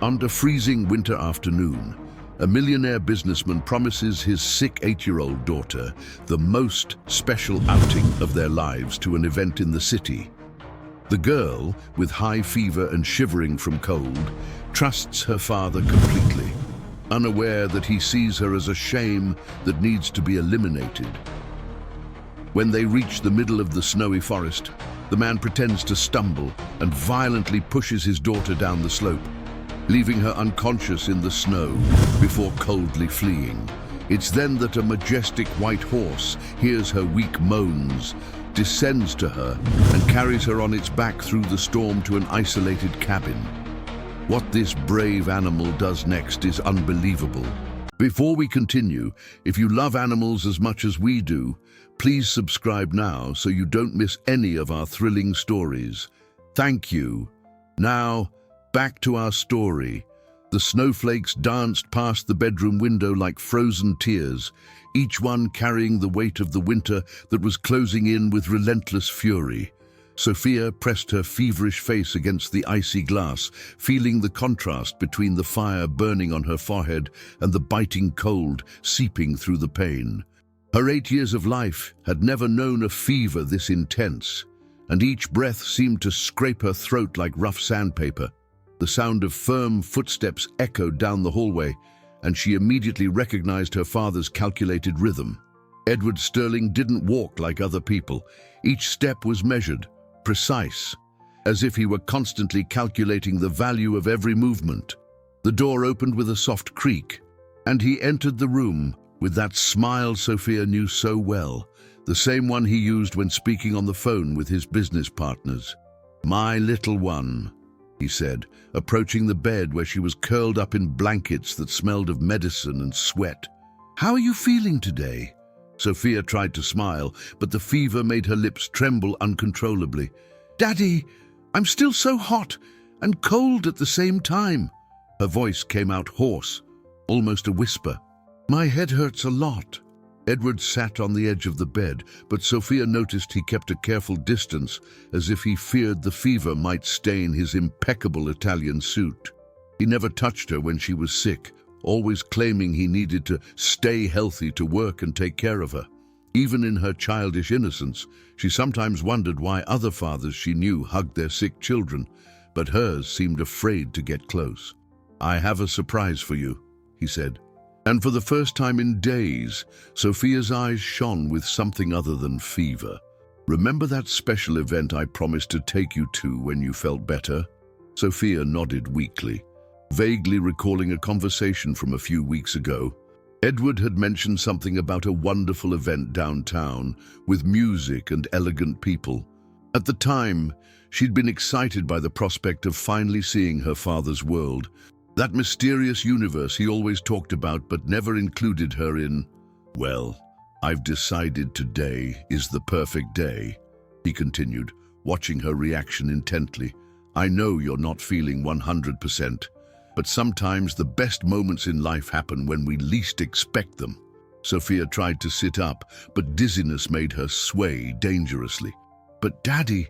On a freezing winter afternoon, a millionaire businessman promises his sick 8-year-old daughter the most special outing of their lives to an event in the city. The girl, with high fever and shivering from cold, trusts her father completely, unaware that he sees her as a shame that needs to be eliminated. When they reach the middle of the snowy forest, the man pretends to stumble and violently pushes his daughter down the slope, leaving her unconscious in the snow before coldly fleeing. It's then that a majestic white horse hears her weak moans, descends to her, and carries her on its back through the storm to an isolated cabin. What this brave animal does next is unbelievable. Before we continue, if you love animals as much as we do, please subscribe now so you don't miss any of our thrilling stories. Thank you. Now, back to our story. The snowflakes danced past the bedroom window like frozen tears, each one carrying the weight of the winter that was closing in with relentless fury. Sophia pressed her feverish face against the icy glass, feeling the contrast between the fire burning on her forehead and the biting cold seeping through the pane. Her 8 years of life had never known a fever this intense, and each breath seemed to scrape her throat like rough sandpaper. The sound of firm footsteps echoed down the hallway, and she immediately recognized her father's calculated rhythm. Edward Sterling didn't walk like other people. Each step was measured, precise, as if he were constantly calculating the value of every movement. The door opened with a soft creak, and he entered the room with that smile Sophia knew so well, the same one he used when speaking on the phone with his business partners. "My little one," he said, approaching the bed where she was curled up in blankets that smelled of medicine and sweat. "How are you feeling today?" Sophia tried to smile, but the fever made her lips tremble uncontrollably. "Daddy, I'm still so hot and cold at the same time." Her voice came out hoarse, almost a whisper. "My head hurts a lot." Edward sat on the edge of the bed, but Sophia noticed he kept a careful distance, as if he feared the fever might stain his impeccable Italian suit. He never touched her when she was sick, always claiming he needed to stay healthy to work and take care of her. Even in her childish innocence, she sometimes wondered why other fathers she knew hugged their sick children, but hers seemed afraid to get close. "I have a surprise for you," he said. And for the first time in days, Sophia's eyes shone with something other than fever. "Remember that special event I promised to take you to when you felt better?" Sophia nodded weakly, vaguely recalling a conversation from a few weeks ago. Edward had mentioned something about a wonderful event downtown, with music and elegant people. At the time, she'd been excited by the prospect of finally seeing her father's world, that mysterious universe he always talked about but never included her in. "Well, I've decided today is the perfect day," he continued, watching her reaction intently. "I know you're not feeling 100%, but sometimes the best moments in life happen when we least expect them." Sophia tried to sit up, but dizziness made her sway dangerously. "But Daddy,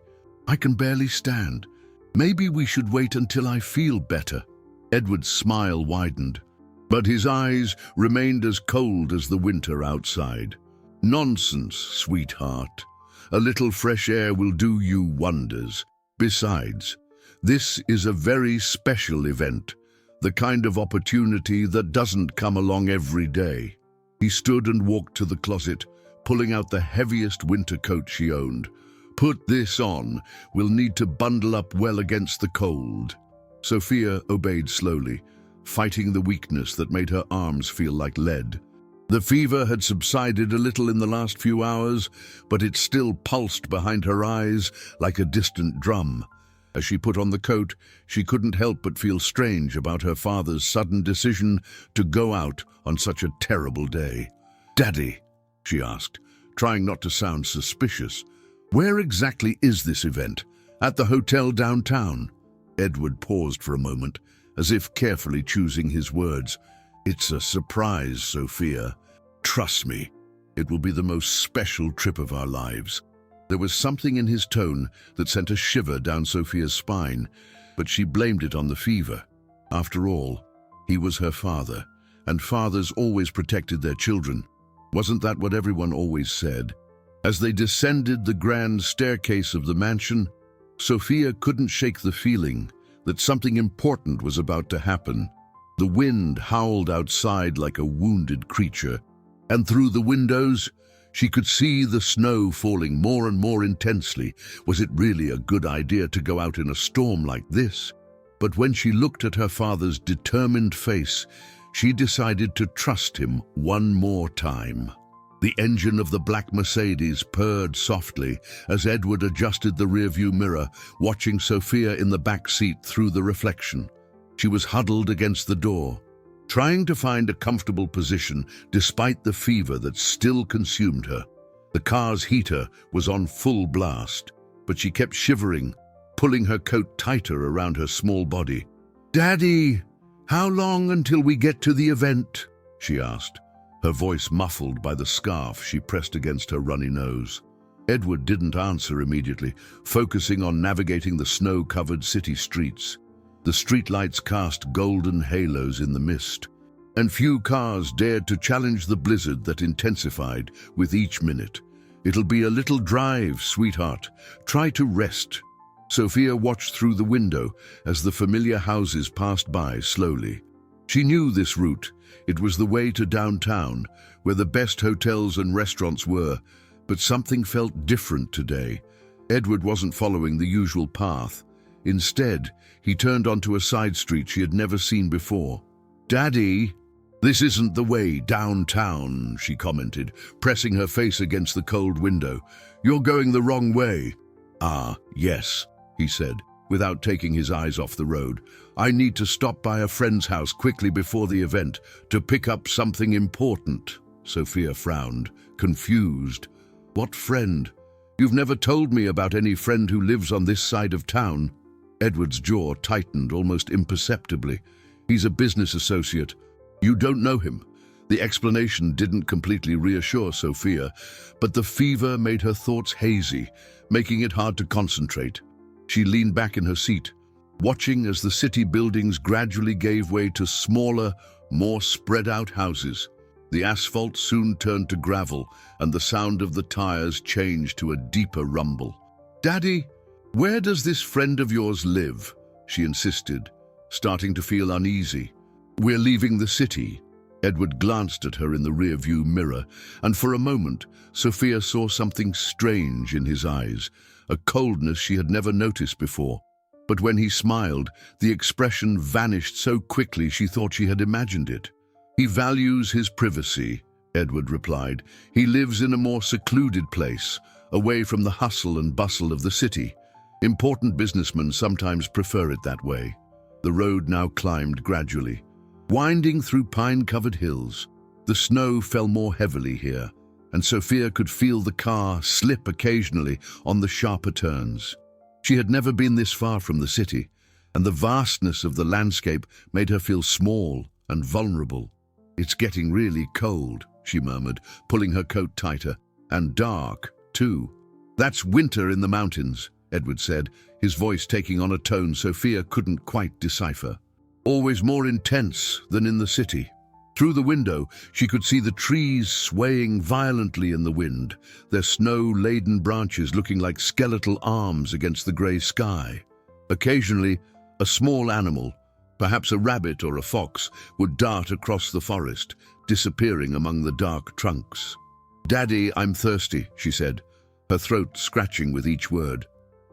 I can barely stand. Maybe we should wait until I feel better." Edward's smile widened, but his eyes remained as cold as the winter outside. "Nonsense, sweetheart. A little fresh air will do you wonders. Besides, this is a very special event, the kind of opportunity that doesn't come along every day." He stood and walked to the closet, pulling out the heaviest winter coat she owned. "Put this on. We'll need to bundle up well against the cold." Sophia obeyed slowly, fighting the weakness that made her arms feel like lead. The fever had subsided a little in the last few hours, but it still pulsed behind her eyes like a distant drum. As she put on the coat, she couldn't help but feel strange about her father's sudden decision to go out on such a terrible day. "Daddy," she asked, trying not to sound suspicious, "where exactly is this event? At the hotel downtown?" Edward paused for a moment, as if carefully choosing his words. "It's a surprise, Sophia. Trust me, it will be the most special trip of our lives." There was something in his tone that sent a shiver down Sophia's spine, but she blamed it on the fever. After all, he was her father, and fathers always protected their children. Wasn't that what everyone always said? As they descended the grand staircase of the mansion, Sophia couldn't shake the feeling that something important was about to happen. The wind howled outside like a wounded creature, and through the windows, she could see the snow falling more and more intensely. Was it really a good idea to go out in a storm like this? But when she looked at her father's determined face, she decided to trust him one more time. The engine of the black Mercedes purred softly as Edward adjusted the rearview mirror, watching Sophia in the back seat through the reflection. She was huddled against the door, trying to find a comfortable position despite the fever that still consumed her. The car's heater was on full blast, but she kept shivering, pulling her coat tighter around her small body. "Daddy, how long until we get to the event?" she asked, her voice muffled by the scarf she pressed against her runny nose. Edward didn't answer immediately, focusing on navigating the snow-covered city streets. The streetlights cast golden halos in the mist, and few cars dared to challenge the blizzard that intensified with each minute. "It'll be a little drive, sweetheart. Try to rest." Sophia watched through the window as the familiar houses passed by slowly. She knew this route. It was the way to downtown, where the best hotels and restaurants were, but something felt different today. Edward wasn't following the usual path. Instead, he turned onto a side street she had never seen before. "Daddy, this isn't the way downtown," she commented, pressing her face against the cold window. "You're going the wrong way." "Ah, yes," he said, without taking his eyes off the road. "I need to stop by a friend's house quickly before the event to pick up something important." Sophia frowned, confused. "What friend? You've never told me about any friend who lives on this side of town." Edward's jaw tightened almost imperceptibly. "He's a business associate. You don't know him." The explanation didn't completely reassure Sophia, but the fever made her thoughts hazy, making it hard to concentrate. She leaned back in her seat, watching as the city buildings gradually gave way to smaller, more spread-out houses. The asphalt soon turned to gravel, and the sound of the tires changed to a deeper rumble. "Daddy, where does this friend of yours live?" she insisted, starting to feel uneasy. "We're leaving the city." Edward glanced at her in the rearview mirror, and for a moment, Sophia saw something strange in his eyes, a coldness she had never noticed before. But when he smiled, the expression vanished so quickly she thought she had imagined it. "He values his privacy," Edward replied. "He lives in a more secluded place, away from the hustle and bustle of the city. Important businessmen sometimes prefer it that way." The road now climbed gradually, winding through pine-covered hills. The snow fell more heavily here, and Sophia could feel the car slip occasionally on the sharper turns. She had never been this far from the city, and the vastness of the landscape made her feel small and vulnerable. "It's getting really cold," she murmured, pulling her coat tighter. "And dark, too." "That's winter in the mountains," Edward said, his voice taking on a tone Sophia couldn't quite decipher. "Always more intense than in the city." Through the window, she could see the trees swaying violently in the wind, their snow-laden branches looking like skeletal arms against the grey sky. Occasionally, a small animal, perhaps a rabbit or a fox, would dart across the forest, disappearing among the dark trunks. "Daddy, I'm thirsty," she said, her throat scratching with each word.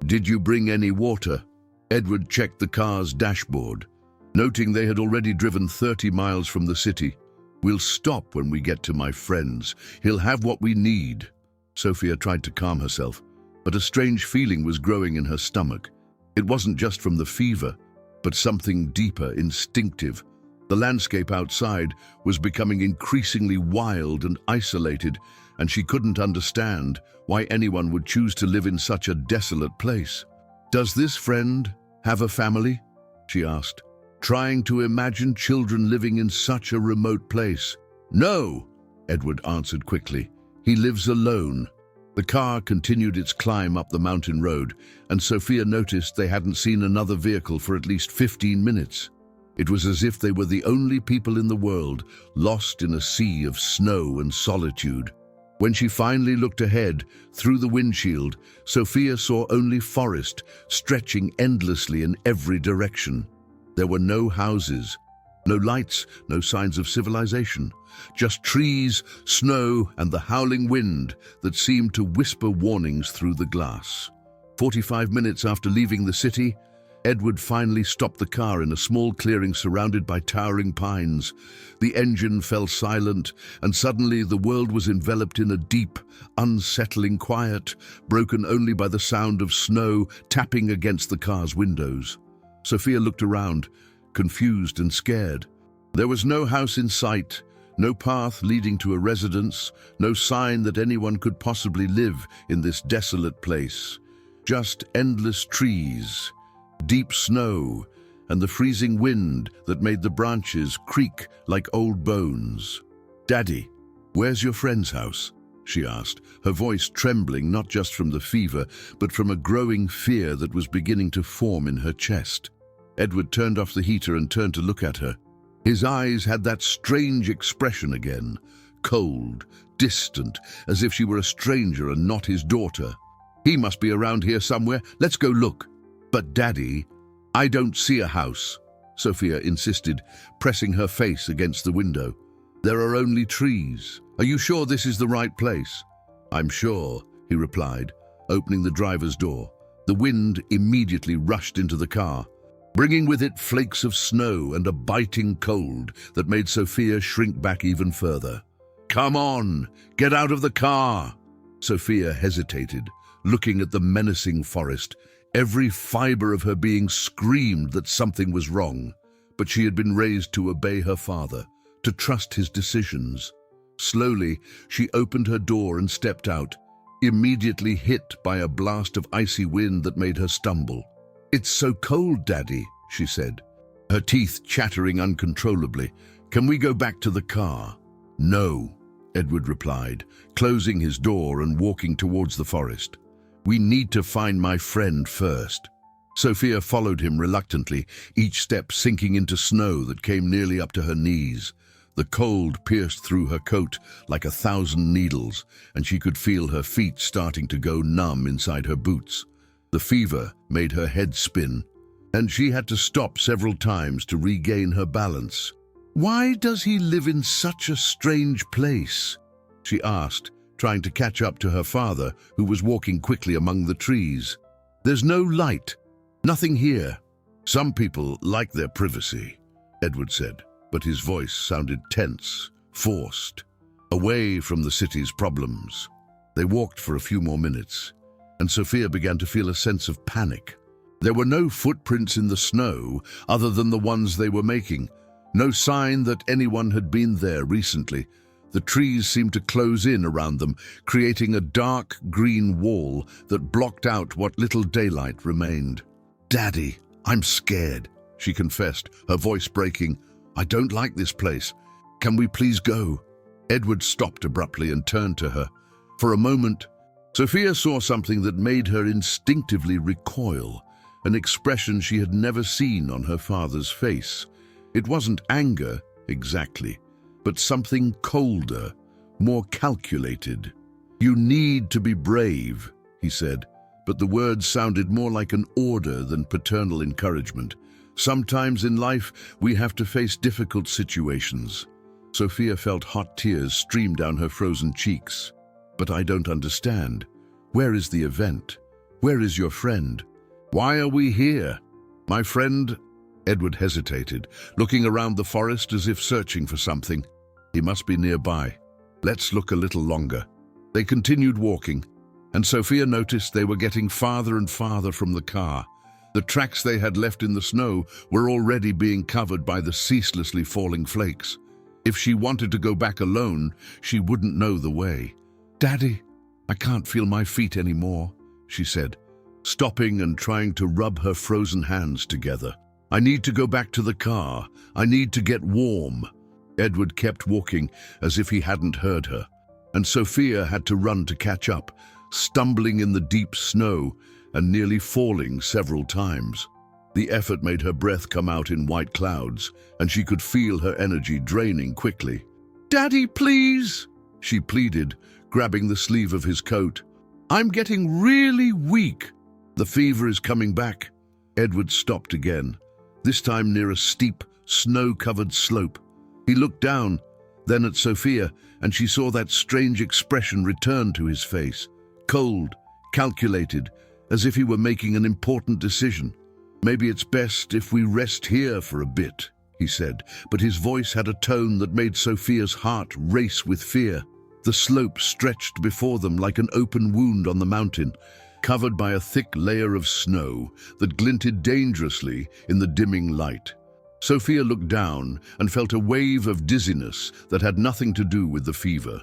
"Did you bring any water?" Edward checked the car's dashboard, noting they had already driven 30 miles from the city. "We'll stop when we get to my friend's. He'll have what we need." Sophia tried to calm herself, but a strange feeling was growing in her stomach. It wasn't just from the fever, but something deeper, instinctive. The landscape outside was becoming increasingly wild and isolated, and she couldn't understand why anyone would choose to live in such a desolate place. "Does this friend have a family?" she asked, trying to imagine children living in such a remote place. "No," Edward answered quickly. "He lives alone." The car continued its climb up the mountain road, and Sophia noticed they hadn't seen another vehicle for at least 15 minutes. It was as if they were the only people in the world, lost in a sea of snow and solitude. When she finally looked ahead, through the windshield, Sophia saw only forest, stretching endlessly in every direction. There were no houses, no lights, no signs of civilization. Just trees, snow, and the howling wind that seemed to whisper warnings through the glass. 45 minutes after leaving the city, Edward finally stopped the car in a small clearing surrounded by towering pines. The engine fell silent, and suddenly the world was enveloped in a deep, unsettling quiet, broken only by the sound of snow tapping against the car's windows. Sophia looked around, confused and scared. There was no house in sight, no path leading to a residence, no sign that anyone could possibly live in this desolate place. Just endless trees, deep snow, and the freezing wind that made the branches creak like old bones. "Daddy, where's your friend's house?" she asked, her voice trembling not just from the fever, but from a growing fear that was beginning to form in her chest. Edward turned off the heater and turned to look at her. His eyes had that strange expression again, cold, distant, as if she were a stranger and not his daughter. "He must be around here somewhere. Let's go look." "But Daddy, I don't see a house," Sophia insisted, pressing her face against the window. "There are only trees. Are you sure this is the right place?" "I'm sure," he replied, opening the driver's door. The wind immediately rushed into the car, bringing with it flakes of snow and a biting cold that made Sophia shrink back even further. "Come on, get out of the car!" Sophia hesitated, looking at the menacing forest. Every fiber of her being screamed that something was wrong, but she had been raised to obey her father, to trust his decisions. Slowly, she opened her door and stepped out, immediately hit by a blast of icy wind that made her stumble. "It's so cold, Daddy," she said, her teeth chattering uncontrollably. "Can we go back to the car?" "No," Edward replied, closing his door and walking towards the forest. "We need to find my friend first." Sophia followed him reluctantly, each step sinking into snow that came nearly up to her knees. The cold pierced through her coat like 1,000 needles, and she could feel her feet starting to go numb inside her boots. The fever made her head spin, and she had to stop several times to regain her balance. "Why does he live in such a strange place?" she asked, trying to catch up to her father, who was walking quickly among the trees. "There's no light, nothing here." "Some people like their privacy," Edward said, but his voice sounded tense, forced, away from the city's problems. They walked for a few more minutes, and Sophia began to feel a sense of panic. There were no footprints in the snow other than the ones they were making, no sign that anyone had been there recently. The trees seemed to close in around them, creating a dark green wall that blocked out what little daylight remained. "Daddy, I'm scared," she confessed, her voice breaking. "I don't like this place. Can we please go?" Edward stopped abruptly and turned to her. For a moment, Sophia saw something that made her instinctively recoil, an expression she had never seen on her father's face. It wasn't anger, exactly, but something colder, more calculated. "You need to be brave," he said, but the words sounded more like an order than paternal encouragement. "Sometimes in life, we have to face difficult situations." Sophia felt hot tears stream down her frozen cheeks. "But I don't understand. Where is the event? Where is your friend? Why are we here?" "My friend..." Edward hesitated, looking around the forest as if searching for something. "He must be nearby. Let's look a little longer." They continued walking, and Sophia noticed they were getting farther and farther from the car. The tracks they had left in the snow were already being covered by the ceaselessly falling flakes. If she wanted to go back alone, she wouldn't know the way. "Daddy, I can't feel my feet anymore," she said, stopping and trying to rub her frozen hands together. "I need to go back to the car. I need to get warm." Edward kept walking as if he hadn't heard her, and Sophia had to run to catch up, stumbling in the deep snow and nearly falling several times. The effort made her breath come out in white clouds, and she could feel her energy draining quickly. "Daddy, please," she pleaded, grabbing the sleeve of his coat. "I'm getting really weak." "The fever is coming back." Edward stopped again, this time near a steep, snow-covered slope. He looked down, then at Sophia, and she saw that strange expression return to his face. Cold, calculated, as if he were making an important decision. "Maybe it's best if we rest here for a bit," he said, but his voice had a tone that made Sophia's heart race with fear. The slope stretched before them like an open wound on the mountain, covered by a thick layer of snow that glinted dangerously in the dimming light. Sophia looked down and felt a wave of dizziness that had nothing to do with the fever.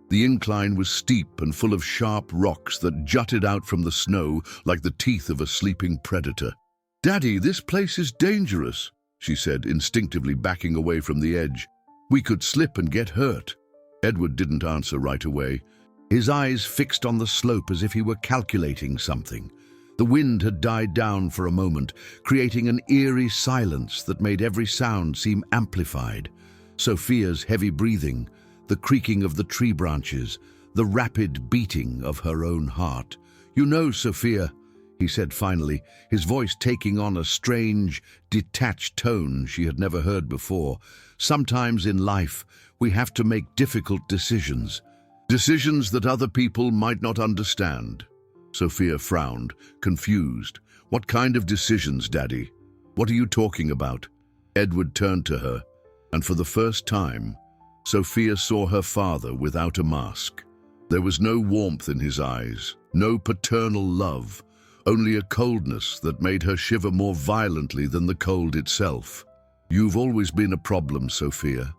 The incline was steep and full of sharp rocks that jutted out from the snow like the teeth of a sleeping predator. "Daddy, this place is dangerous," she said, instinctively backing away from the edge. "We could slip and get hurt." Edward didn't answer right away, his eyes fixed on the slope as if he were calculating something. The wind had died down for a moment, creating an eerie silence that made every sound seem amplified. Sophia's heavy breathing, the creaking of the tree branches, the rapid beating of her own heart. "You know, Sophia," he said finally, his voice taking on a strange, detached tone she had never heard before, "sometimes in life we have to make difficult decisions. Decisions that other people might not understand." Sophia frowned, confused. "What kind of decisions, Daddy? What are you talking about?" Edward turned to her, and for the first time, Sophia saw her father without a mask. There was no warmth in his eyes, no paternal love, only a coldness that made her shiver more violently than the cold itself. "You've always been a problem, Sophia.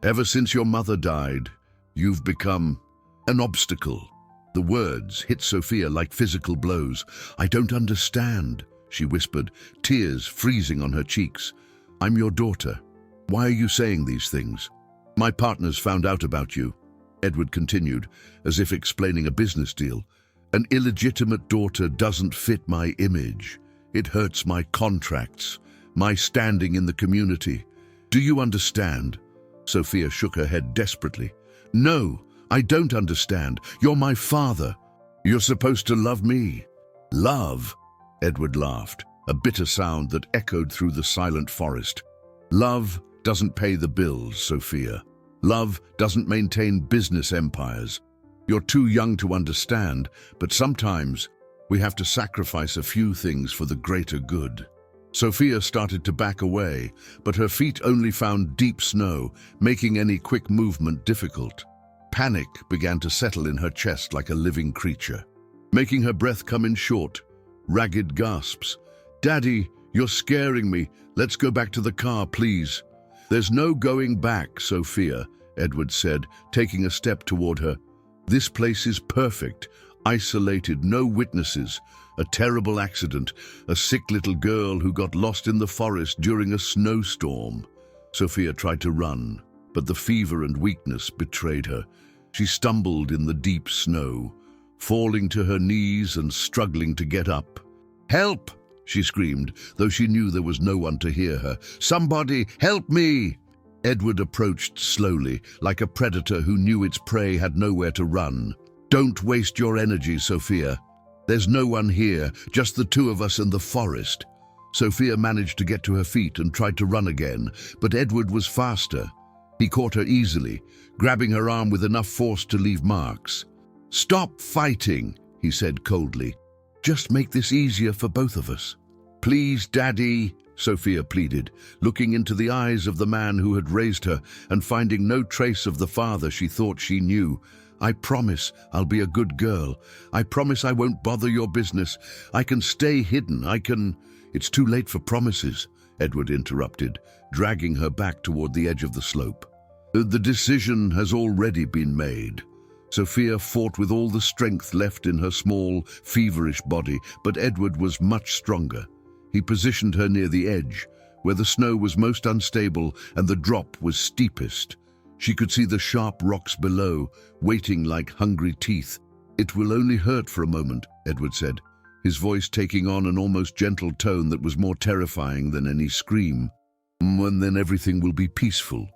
Ever since your mother died, you've become an obstacle." The words hit Sophia like physical blows. "I don't understand," she whispered, tears freezing on her cheeks. "I'm your daughter. Why are you saying these things?" "My partners found out about you," Edward continued, as if explaining a business deal. "An illegitimate daughter doesn't fit my image. It hurts my contracts, my standing in the community. Do you understand?" Sophia shook her head desperately. "No, I don't understand. You're my father. You're supposed to love me." "Love?" Edward laughed, a bitter sound that echoed through the silent forest. "Love doesn't pay the bills, Sophia. Love doesn't maintain business empires. You're too young to understand, but sometimes we have to sacrifice a few things for the greater good." Sophia started to back away, but her feet only found deep snow, making any quick movement difficult. Panic began to settle in her chest like a living creature, making her breath come in short, ragged gasps. "Daddy, you're scaring me. Let's go back to the car, please." "There's no going back, Sophia," Edward said, taking a step toward her. "This place is perfect, isolated, no witnesses. A terrible accident, a sick little girl who got lost in the forest during a snowstorm." Sophia tried to run, but the fever and weakness betrayed her. She stumbled in the deep snow, falling to her knees and struggling to get up. "Help!" she screamed, though she knew there was no one to hear her. "Somebody, help me!" Edward approached slowly, like a predator who knew its prey had nowhere to run. "Don't waste your energy, Sophia. There's no one here, just the two of us and the forest." Sophia managed to get to her feet and tried to run again, but Edward was faster. He caught her easily, grabbing her arm with enough force to leave marks. "Stop fighting," he said coldly. "Just make this easier for both of us." "Please, Daddy," Sophia pleaded, looking into the eyes of the man who had raised her and finding no trace of the father she thought she knew. "I promise I'll be a good girl. I promise I won't bother your business. I can stay hidden. I can—" "It's too late for promises," Edward interrupted, dragging her back toward the edge of the slope. "The decision has already been made." Sophia fought with all the strength left in her small, feverish body, but Edward was much stronger. He positioned her near the edge, where the snow was most unstable and the drop was steepest. She could see the sharp rocks below, waiting like hungry teeth. "It will only hurt for a moment," Edward said. his voice taking on an almost gentle tone that was more terrifying than any scream. And then everything will be peaceful.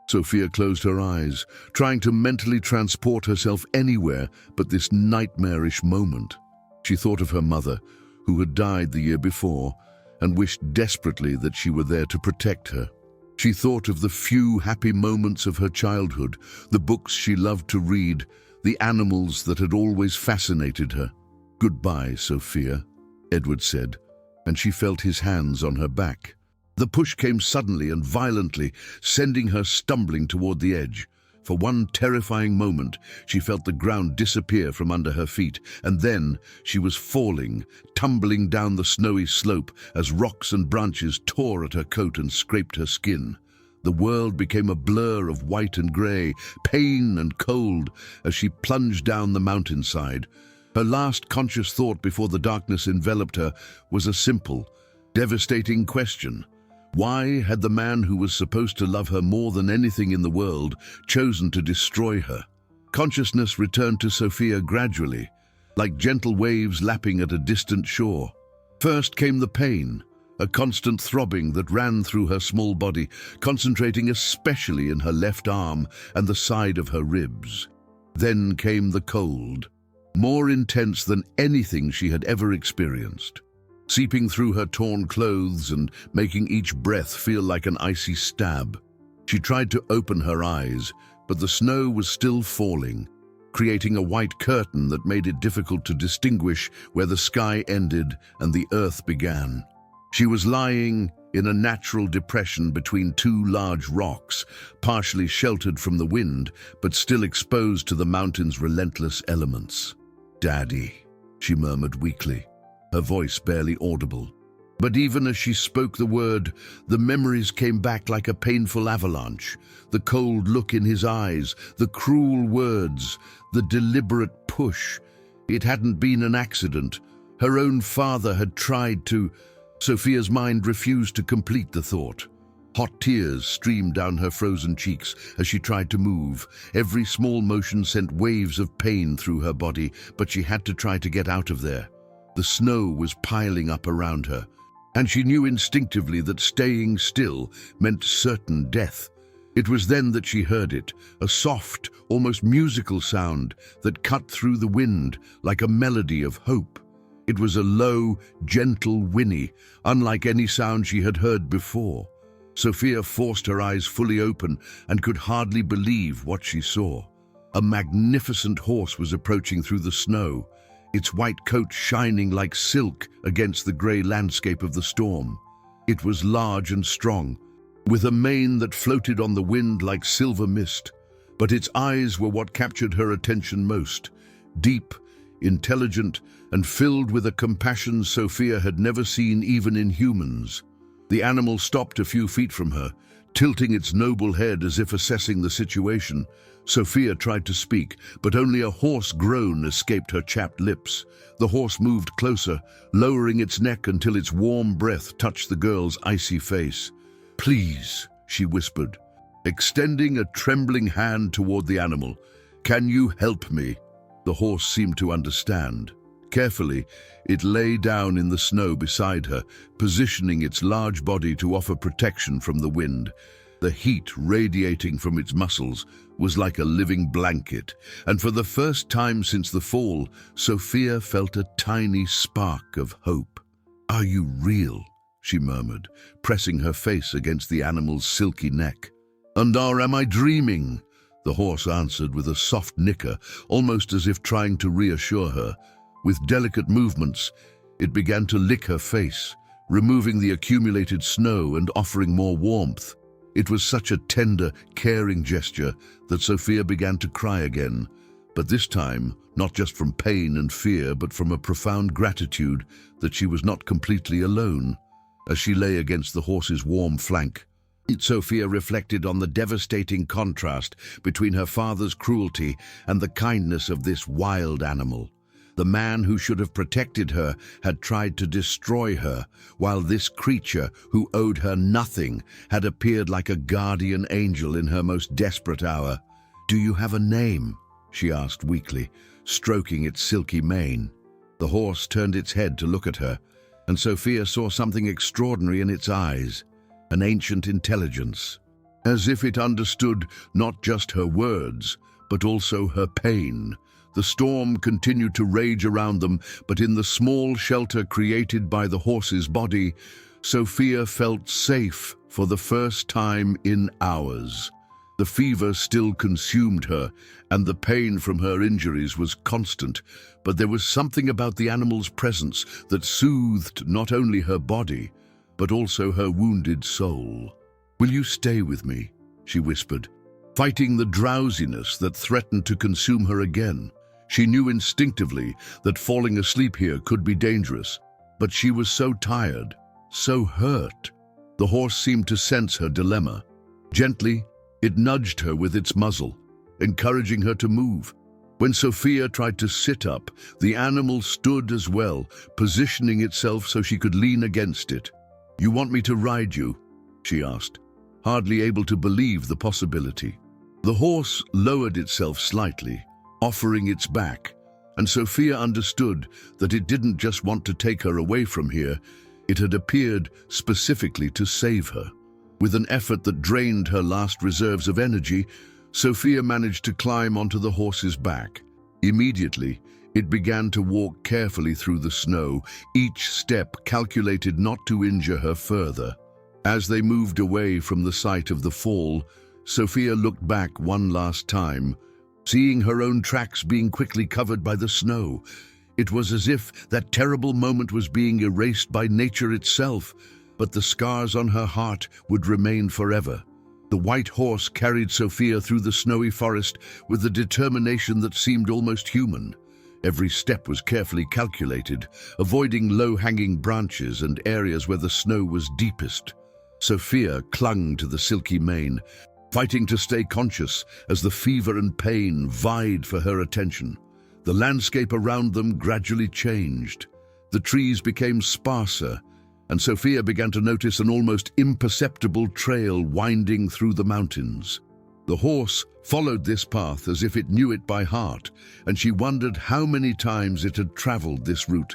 Sophia closed her eyes, trying to mentally transport herself anywhere but this nightmarish moment. She thought of her mother, who had died the year before, and wished desperately that she were there to protect her. She thought of the few happy moments of her childhood, the books she loved to read, the animals that had always fascinated her. "Goodbye, Sophia," Edward said, and she felt his hands on her back. The push came suddenly and violently, sending her stumbling toward the edge. For one terrifying moment, she felt the ground disappear from under her feet, and then she was falling, tumbling down the snowy slope as rocks and branches tore at her coat and scraped her skin. The world became a blur of white and grey, pain and cold, as she plunged down the mountainside. Her last conscious thought before the darkness enveloped her was a simple, devastating question. Why had the man who was supposed to love her more than anything in the world chosen to destroy her? Consciousness returned to Sophia gradually, like gentle waves lapping at a distant shore. First came the pain, a constant throbbing that ran through her small body, concentrating especially in her left arm and the side of her ribs. Then came the cold, more intense than anything she had ever experienced, seeping through her torn clothes and making each breath feel like an icy stab. She tried to open her eyes, but the snow was still falling, creating a white curtain that made it difficult to distinguish where the sky ended and the earth began. She was lying in a natural depression between two large rocks, partially sheltered from the wind, but still exposed to the mountain's relentless elements. "Daddy," she murmured weakly, her voice barely audible. But even as she spoke the word, the memories came back like a painful avalanche. The cold look in his eyes, the cruel words, the deliberate push. It hadn't been an accident. Her own father had tried to... Sophia's mind refused to complete the thought. Hot tears streamed down her frozen cheeks as she tried to move. Every small motion sent waves of pain through her body, but she had to try to get out of there. The snow was piling up around her, and she knew instinctively that staying still meant certain death. It was then that she heard it, a soft, almost musical sound that cut through the wind like a melody of hope. It was a low, gentle whinny, unlike any sound she had heard before. Sophia forced her eyes fully open and could hardly believe what she saw. A magnificent horse was approaching through the snow, its white coat shining like silk against the grey landscape of the storm. It was large and strong, with a mane that floated on the wind like silver mist, but its eyes were what captured her attention most, deep, intelligent, and filled with a compassion Sophia had never seen even in humans. The animal stopped a few feet from her, tilting its noble head as if assessing the situation. Sophia tried to speak, but only a hoarse groan escaped her chapped lips. The horse moved closer, lowering its neck until its warm breath touched the girl's icy face. "Please," she whispered, extending a trembling hand toward the animal. "Can you help me?" The horse seemed to understand. Carefully, it lay down in the snow beside her, positioning its large body to offer protection from the wind. The heat radiating from its muscles was like a living blanket, and for the first time since the fall, Sophia felt a tiny spark of hope. "Are you real?" she murmured, pressing her face against the animal's silky neck. "Or am I dreaming?" The horse answered with a soft nicker, almost as if trying to reassure her. With delicate movements, it began to lick her face, removing the accumulated snow and offering more warmth. It was such a tender, caring gesture that Sophia began to cry again, but this time not just from pain and fear, but from a profound gratitude that she was not completely alone. As she lay against the horse's warm flank, Sophia reflected on the devastating contrast between her father's cruelty and the kindness of this wild animal. The man who should have protected her had tried to destroy her, while this creature, who owed her nothing, had appeared like a guardian angel in her most desperate hour. "Do you have a name?" she asked weakly, stroking its silky mane. The horse turned its head to look at her, and Sophia saw something extraordinary in its eyes, an ancient intelligence, as if it understood not just her words, but also her pain. The storm continued to rage around them, but in the small shelter created by the horse's body, Sophia felt safe for the first time in hours. The fever still consumed her, and the pain from her injuries was constant, but there was something about the animal's presence that soothed not only her body, but also her wounded soul. "Will you stay with me?" she whispered, fighting the drowsiness that threatened to consume her again. She knew instinctively that falling asleep here could be dangerous, but she was so tired, so hurt. The horse seemed to sense her dilemma. Gently, it nudged her with its muzzle, encouraging her to move. When Sophia tried to sit up, the animal stood as well, positioning itself so she could lean against it. "You want me to ride you?" she asked, hardly able to believe the possibility. The horse lowered itself slightly, offering its back, and Sophia understood that it didn't just want to take her away from here, it had appeared specifically to save her. With an effort that drained her last reserves of energy, Sophia managed to climb onto the horse's back. Immediately, it began to walk carefully through the snow, each step calculated not to injure her further. As they moved away from the site of the fall, Sophia looked back one last time, seeing her own tracks being quickly covered by the snow. It was as if that terrible moment was being erased by nature itself, but the scars on her heart would remain forever. The white horse carried Sophia through the snowy forest with a determination that seemed almost human. Every step was carefully calculated, avoiding low-hanging branches and areas where the snow was deepest. Sophia clung to the silky mane, fighting to stay conscious as the fever and pain vied for her attention. The landscape around them gradually changed. The trees became sparser, and Sophia began to notice an almost imperceptible trail winding through the mountains. The horse followed this path as if it knew it by heart, and she wondered how many times it had traveled this route.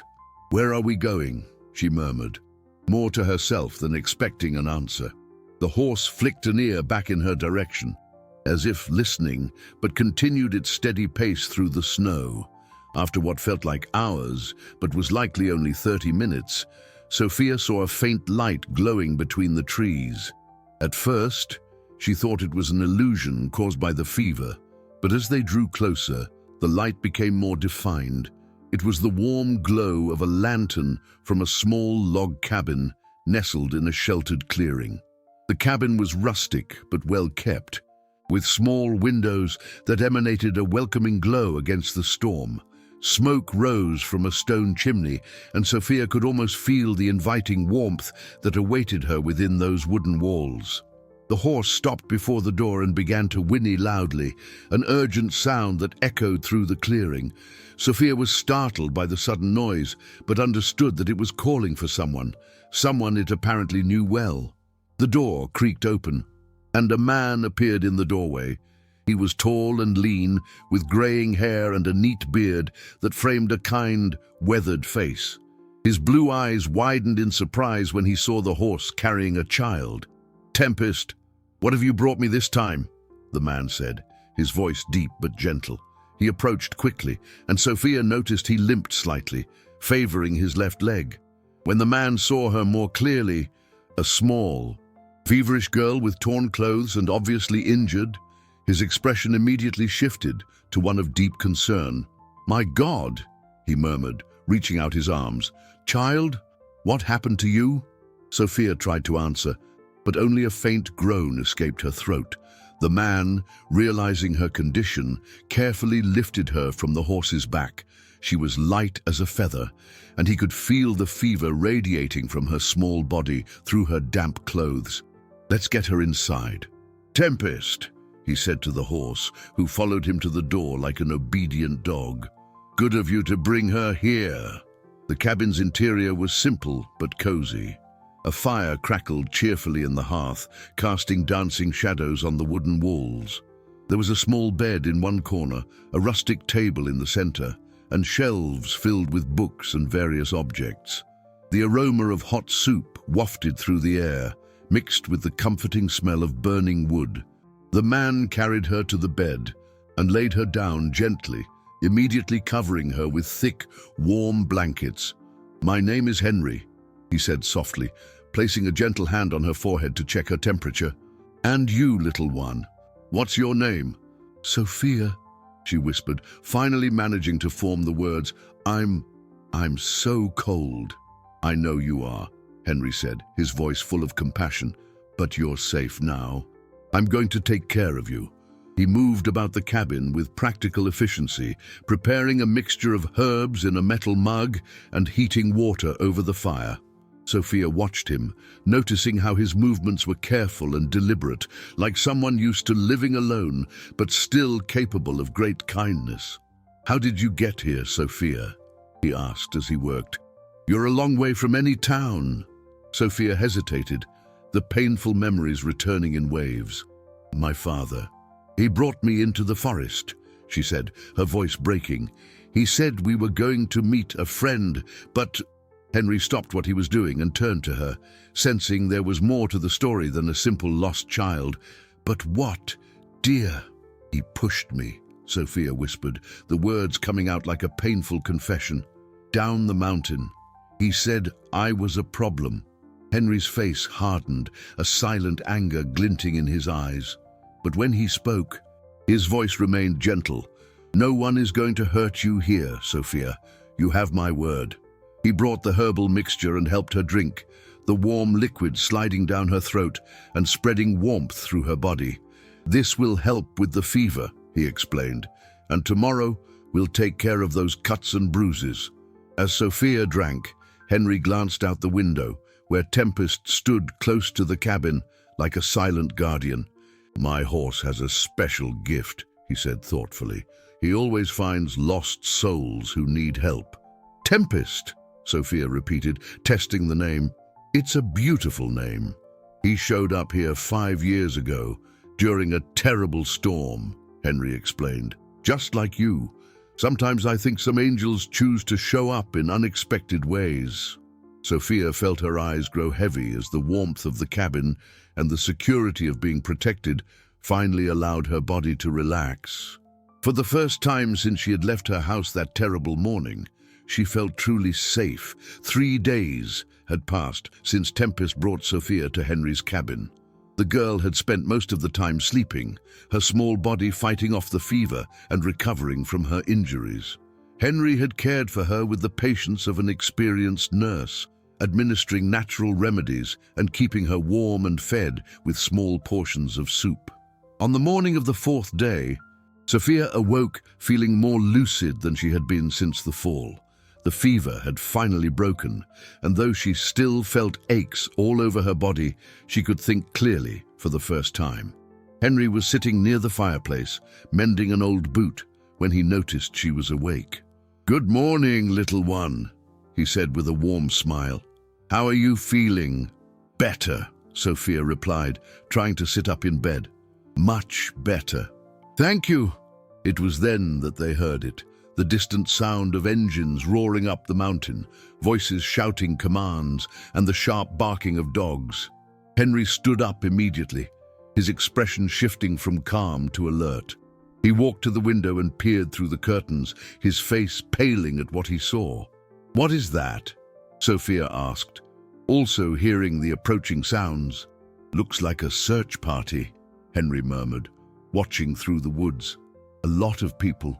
"Where are we going?" she murmured, more to herself than expecting an answer. The horse flicked an ear back in her direction, as if listening, but continued its steady pace through the snow. After what felt like hours, but was likely only 30 minutes, Sophia saw a faint light glowing between the trees. At first, she thought it was an illusion caused by the fever, but as they drew closer, the light became more defined. It was the warm glow of a lantern from a small log cabin nestled in a sheltered clearing. The cabin was rustic but well kept, with small windows that emanated a welcoming glow against the storm. Smoke rose from a stone chimney, and Sophia could almost feel the inviting warmth that awaited her within those wooden walls. The horse stopped before the door and began to whinny loudly, an urgent sound that echoed through the clearing. Sophia was startled by the sudden noise, but understood that it was calling for someone it apparently knew well. The door creaked open, and a man appeared in the doorway. He was tall and lean, with graying hair and a neat beard that framed a kind, weathered face. His blue eyes widened in surprise when he saw the horse carrying a child. "Tempest, what have you brought me this time?" the man said, his voice deep but gentle. He approached quickly, and Sophia noticed he limped slightly, favoring his left leg. When the man saw her more clearly, a small, feverish girl with torn clothes and obviously injured, his expression immediately shifted to one of deep concern. "My God," he murmured, reaching out his arms. "Child, what happened to you?" Sophia tried to answer, but only a faint groan escaped her throat. The man, realizing her condition, carefully lifted her from the horse's back. She was light as a feather, and he could feel the fever radiating from her small body through her damp clothes. "Let's get her inside." "Tempest," he said to the horse, who followed him to the door like an obedient dog. "Good of you to bring her here." The cabin's interior was simple but cozy. A fire crackled cheerfully in the hearth, casting dancing shadows on the wooden walls. There was a small bed in one corner, a rustic table in the center, and shelves filled with books and various objects. The aroma of hot soup wafted through the air, mixed with the comforting smell of burning wood. The man carried her to the bed and laid her down gently, immediately covering her with thick, warm blankets. "My name is Henry," he said softly, placing a gentle hand on her forehead to check her temperature. "And you, little one, what's your name?" "Sophia," she whispered, finally managing to form the words. I'm so cold." "I know you are," Henry said, his voice full of compassion. "But you're safe now. I'm going to take care of you." He moved about the cabin with practical efficiency, preparing a mixture of herbs in a metal mug and heating water over the fire. Sophia watched him, noticing how his movements were careful and deliberate, like someone used to living alone, but still capable of great kindness. "How did you get here, Sophia?" he asked as he worked. "You're a long way from any town." Sophia hesitated, the painful memories returning in waves. "My father. He brought me into the forest," she said, her voice breaking. "He said we were going to meet a friend, but—" Henry stopped what he was doing and turned to her, sensing there was more to the story than a simple lost child. "But what, dear?" "He pushed me," Sophia whispered, the words coming out like a painful confession. "Down the mountain. He said I was a problem." Henry's face hardened, a silent anger glinting in his eyes. But when he spoke, his voice remained gentle. "No one is going to hurt you here, Sophia. You have my word." He brought the herbal mixture and helped her drink, the warm liquid sliding down her throat and spreading warmth through her body. "This will help with the fever," he explained, "and tomorrow we'll take care of those cuts and bruises." As Sophia drank, Henry glanced out the window, where Tempest stood close to the cabin, like a silent guardian. "My horse has a special gift," he said thoughtfully. "He always finds lost souls who need help." "Tempest," Sophia repeated, testing the name. "It's a beautiful name. He showed up here 5 years ago, during a terrible storm," Henry explained. "Just like you. Sometimes I think some angels choose to show up in unexpected ways." Sophia felt her eyes grow heavy as the warmth of the cabin and the security of being protected finally allowed her body to relax. For the first time since she had left her house that terrible morning, she felt truly safe. 3 days had passed since Tempest brought Sophia to Henry's cabin. The girl had spent most of the time sleeping, her small body fighting off the fever and recovering from her injuries. Henry had cared for her with the patience of an experienced nurse, administering natural remedies and keeping her warm and fed with small portions of soup. On the morning of the 4th day, Sophia awoke feeling more lucid than she had been since the fall. The fever had finally broken, and though she still felt aches all over her body, she could think clearly for the first time. Henry was sitting near the fireplace, mending an old boot, when he noticed she was awake. "Good morning, little one," he said with a warm smile. "How are you feeling?" "Better," Sophia replied, trying to sit up in bed. "Much better." "Thank you." It was then that they heard it, the distant sound of engines roaring up the mountain, voices shouting commands, and the sharp barking of dogs. Henry stood up immediately, his expression shifting from calm to alert. He walked to the window and peered through the curtains, his face paling at what he saw. "What is that?" Sophia asked, also hearing the approaching sounds. "Looks like a search party," Henry murmured, watching through the woods. "A lot of people.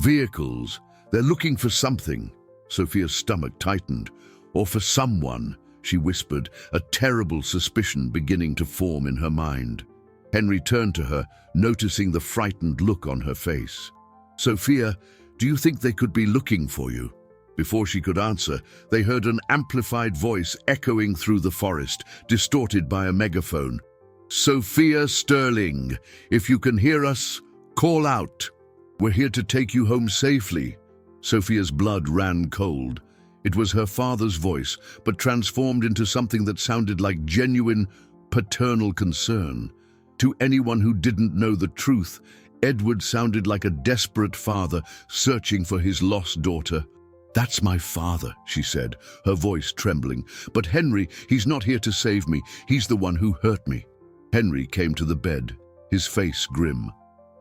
Vehicles. They're looking for something." Sophia's stomach tightened. "Or for someone," she whispered, a terrible suspicion beginning to form in her mind. Henry turned to her, noticing the frightened look on her face. "Sophia, do you think they could be looking for you?" Before she could answer, they heard an amplified voice echoing through the forest, distorted by a megaphone. "Sophia Sterling, if you can hear us, call out. We're here to take you home safely." Sophia's blood ran cold. It was her father's voice, but transformed into something that sounded like genuine, paternal concern. To anyone who didn't know the truth, Edward sounded like a desperate father searching for his lost daughter. "That's my father," she said, her voice trembling. "But Henry, he's not here to save me. He's the one who hurt me." Henry came to the bed, his face grim.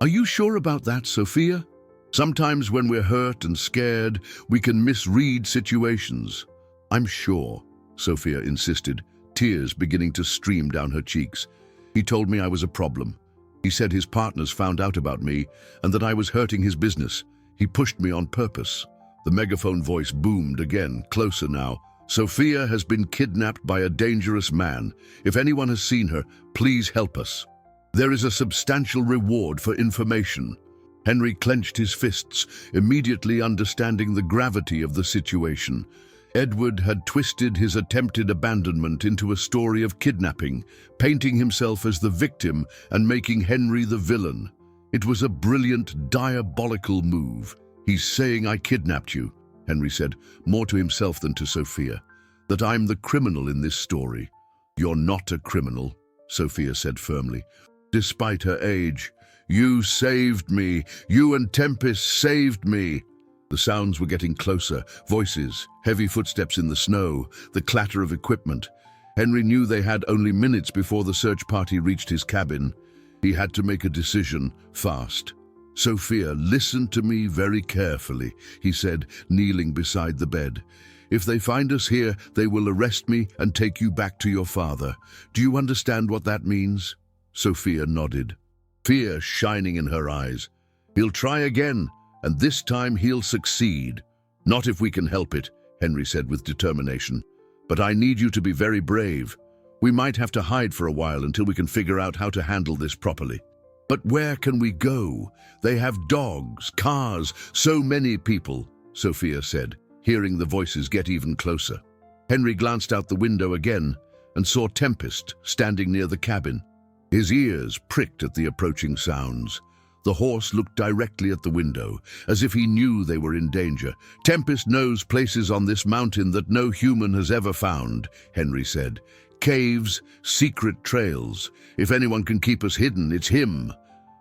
"Are you sure about that, Sophia? Sometimes when we're hurt and scared, we can misread situations." "I'm sure," Sophia insisted, tears beginning to stream down her cheeks. "He told me I was a problem. He said his partners found out about me and that I was hurting his business. He pushed me on purpose." The megaphone voice boomed again, closer now. "Sophia has been kidnapped by a dangerous man. If anyone has seen her, please help us. There is a substantial reward for information." Henry clenched his fists, immediately understanding the gravity of the situation. Edward had twisted his attempted abandonment into a story of kidnapping, painting himself as the victim and making Henry the villain. It was a brilliant, diabolical move. "He's saying I kidnapped you," Henry said, more to himself than to Sophia. "That I'm the criminal in this story." "You're not a criminal," Sophia said firmly. "Despite her age, you saved me. You and Tempest saved me." The sounds were getting closer, voices, heavy footsteps in the snow, the clatter of equipment. Henry knew they had only minutes before the search party reached his cabin. He had to make a decision, fast. "Sophia, listen to me very carefully," he said, kneeling beside the bed. "If they find us here, they will arrest me and take you back to your father. Do you understand what that means?" Sophia nodded, fear shining in her eyes. "He'll try again, and this time he'll succeed." "Not if we can help it," Henry said with determination. "But I need you to be very brave. We might have to hide for a while until we can figure out how to handle this properly." "But where can we go? They have dogs, cars, so many people," Sophia said, hearing the voices get even closer. Henry glanced out the window again and saw Tempest standing near the cabin. His ears pricked at the approaching sounds. The horse looked directly at the window, as if he knew they were in danger. "Tempest knows places on this mountain that no human has ever found," Henry said. "Caves, secret trails. If anyone can keep us hidden, it's him."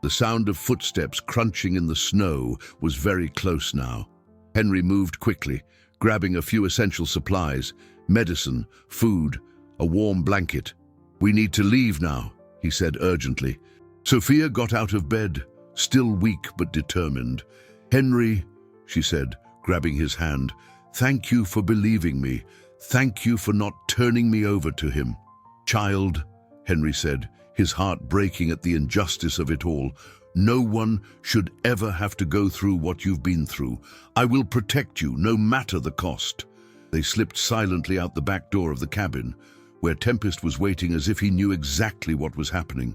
The sound of footsteps crunching in the snow was very close now. Henry moved quickly, grabbing a few essential supplies, medicine, food, a warm blanket. "We need to leave now," he said urgently. Sophia got out of bed, still weak but determined. "Henry," she said, grabbing his hand, "thank you for believing me. Thank you for not turning me over to him." "Child," Henry said, his heart breaking at the injustice of it all, "no one should ever have to go through what you've been through. I will protect you, no matter the cost." They slipped silently out the back door of the cabin, where Tempest was waiting as if he knew exactly what was happening.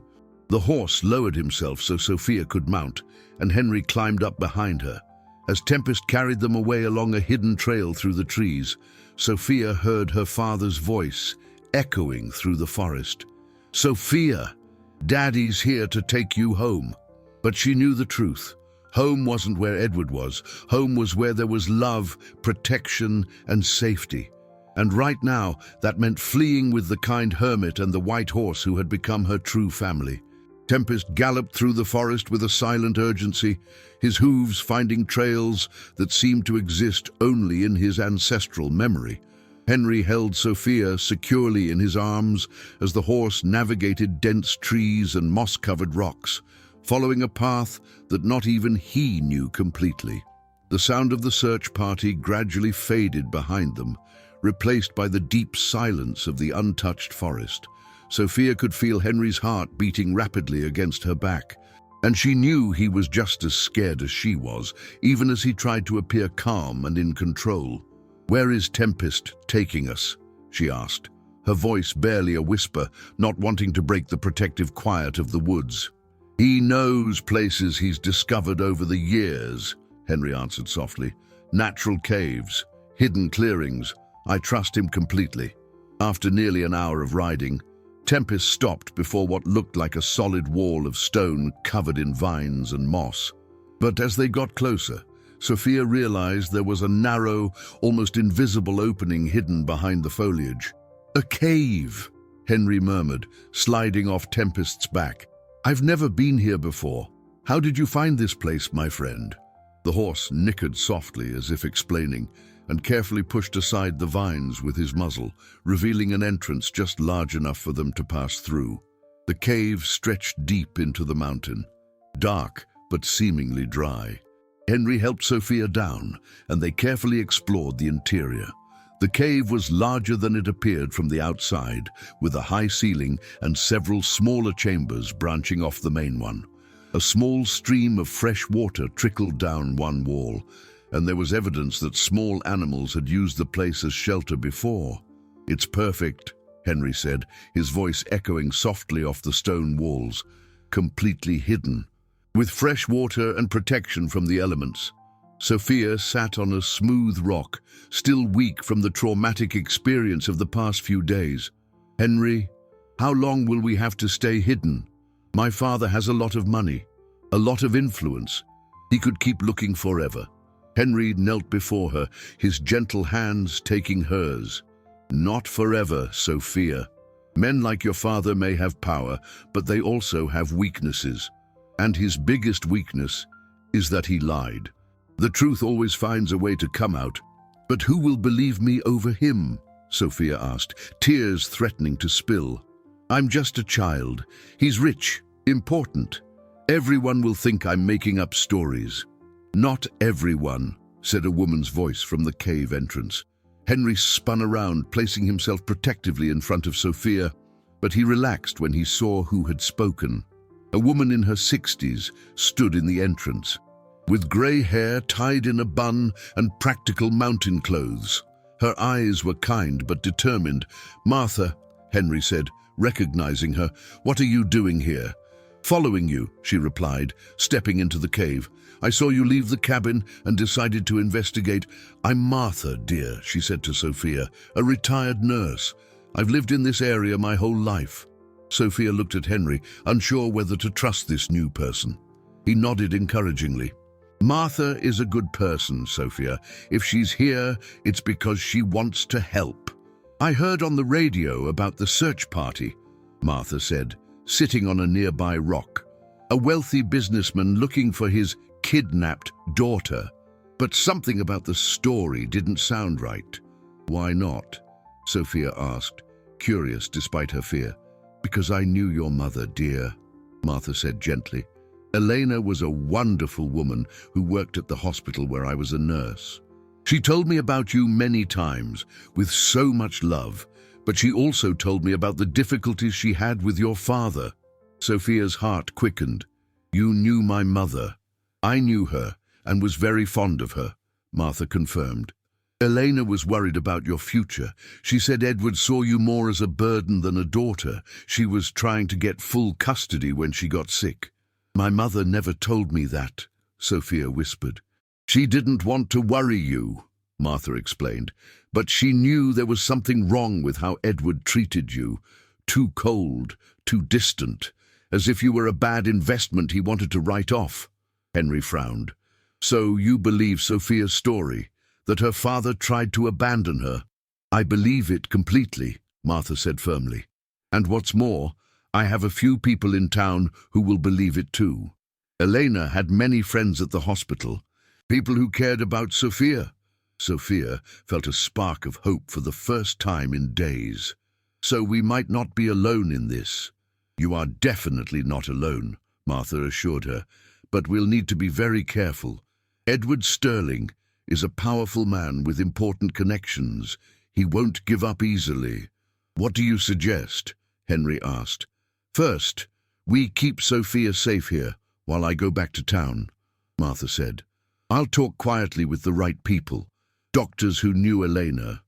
The horse lowered himself so Sophia could mount, and Henry climbed up behind her. As Tempest carried them away along a hidden trail through the trees, Sophia heard her father's voice echoing through the forest. "Sophia, Daddy's here to take you home." But she knew the truth. Home wasn't where Edward was. Home was where there was love, protection, and safety. And right now, that meant fleeing with the kind hermit and the white horse who had become her true family. Tempest galloped through the forest with a silent urgency, his hooves finding trails that seemed to exist only in his ancestral memory. Henry held Sophia securely in his arms as the horse navigated dense trees and moss-covered rocks, following a path that not even he knew completely. The sound of the search party gradually faded behind them, replaced by the deep silence of the untouched forest. Sophia could feel Henry's heart beating rapidly against her back, and she knew he was just as scared as she was, even as he tried to appear calm and in control. "Where is Tempest taking us?" she asked, her voice barely a whisper, not wanting to break the protective quiet of the woods. "He knows places he's discovered over the years," Henry answered softly. "Natural caves, hidden clearings. I trust him completely." After nearly an hour of riding, Tempest stopped before what looked like a solid wall of stone covered in vines and moss. But as they got closer, Sophia realized there was a narrow, almost invisible opening hidden behind the foliage. "A cave," Henry murmured, sliding off Tempest's back. "I've never been here before. How did you find this place, my friend?" The horse nickered softly as if explaining, and carefully pushed aside the vines with his muzzle, revealing an entrance just large enough for them to pass through. The cave stretched deep into the mountain, dark but seemingly dry. Henry helped Sophia down, and they carefully explored the interior. The cave was larger than it appeared from the outside, with a high ceiling and several smaller chambers branching off the main one. A small stream of fresh water trickled down one wall, and there was evidence that small animals had used the place as shelter before. "It's perfect," Henry said, his voice echoing softly off the stone walls, completely hidden. With fresh water and protection from the elements, Sophia sat on a smooth rock, still weak from the traumatic experience of the past few days. "Henry, how long will we have to stay hidden? My father has a lot of money, a lot of influence. He could keep looking forever." Henry knelt before her, his gentle hands taking hers. "Not forever, Sophia. Men like your father may have power, but they also have weaknesses. And his biggest weakness is that he lied. The truth always finds a way to come out. But who will believe me over him?" Sophia asked, tears threatening to spill. "I'm just a child. He's rich, important. Everyone will think I'm making up stories." "Not everyone," said a woman's voice from the cave entrance. Henry spun around, placing himself protectively in front of Sophia, but he relaxed when he saw who had spoken. A woman in her 60s stood in the entrance, with grey hair tied in a bun and practical mountain clothes. Her eyes were kind but determined. "Martha," Henry said, recognizing her, "what are you doing here?" "Following you," she replied, stepping into the cave. "I saw you leave the cabin and decided to investigate." "I'm Martha, dear," she said to Sophia, "a retired nurse. I've lived in this area my whole life." Sophia looked at Henry, unsure whether to trust this new person. He nodded encouragingly. "Martha is a good person, Sophia. If she's here, it's because she wants to help." "I heard on the radio about the search party," Martha said, sitting on a nearby rock. "A wealthy businessman looking for his kidnapped daughter. But something about the story didn't sound right." "Why not?" Sophia asked, curious despite her fear. "Because I knew your mother, dear," Martha said gently. "Elena was a wonderful woman who worked at the hospital where I was a nurse. She told me about you many times, with so much love, but she also told me about the difficulties she had with your father." Sophia's heart quickened. "You knew my mother." "I knew her and was very fond of her," Martha confirmed. "Elena was worried about your future. She said Edward saw you more as a burden than a daughter. She was trying to get full custody when she got sick." "My mother never told me that," Sophia whispered. "She didn't want to worry you," Martha explained, "but she knew there was something wrong with how Edward treated you. Too cold, too distant, as if you were a bad investment he wanted to write off." Henry frowned. "So you believe Sophia's story, that her father tried to abandon her?" "I believe it completely," Martha said firmly. "And what's more, I have a few people in town who will believe it too. Elena had many friends at the hospital, people who cared about Sophia." Sophia felt a spark of hope for the first time in days. "So we might not be alone in this." "You are definitely not alone," Martha assured her, "but we'll need to be very careful. Edward Sterling is a powerful man with important connections. He won't give up easily." "What do you suggest?" Henry asked. "First, we keep Sophia safe here while I go back to town," Martha said. "I'll talk quietly with the right people, doctors who knew Elena,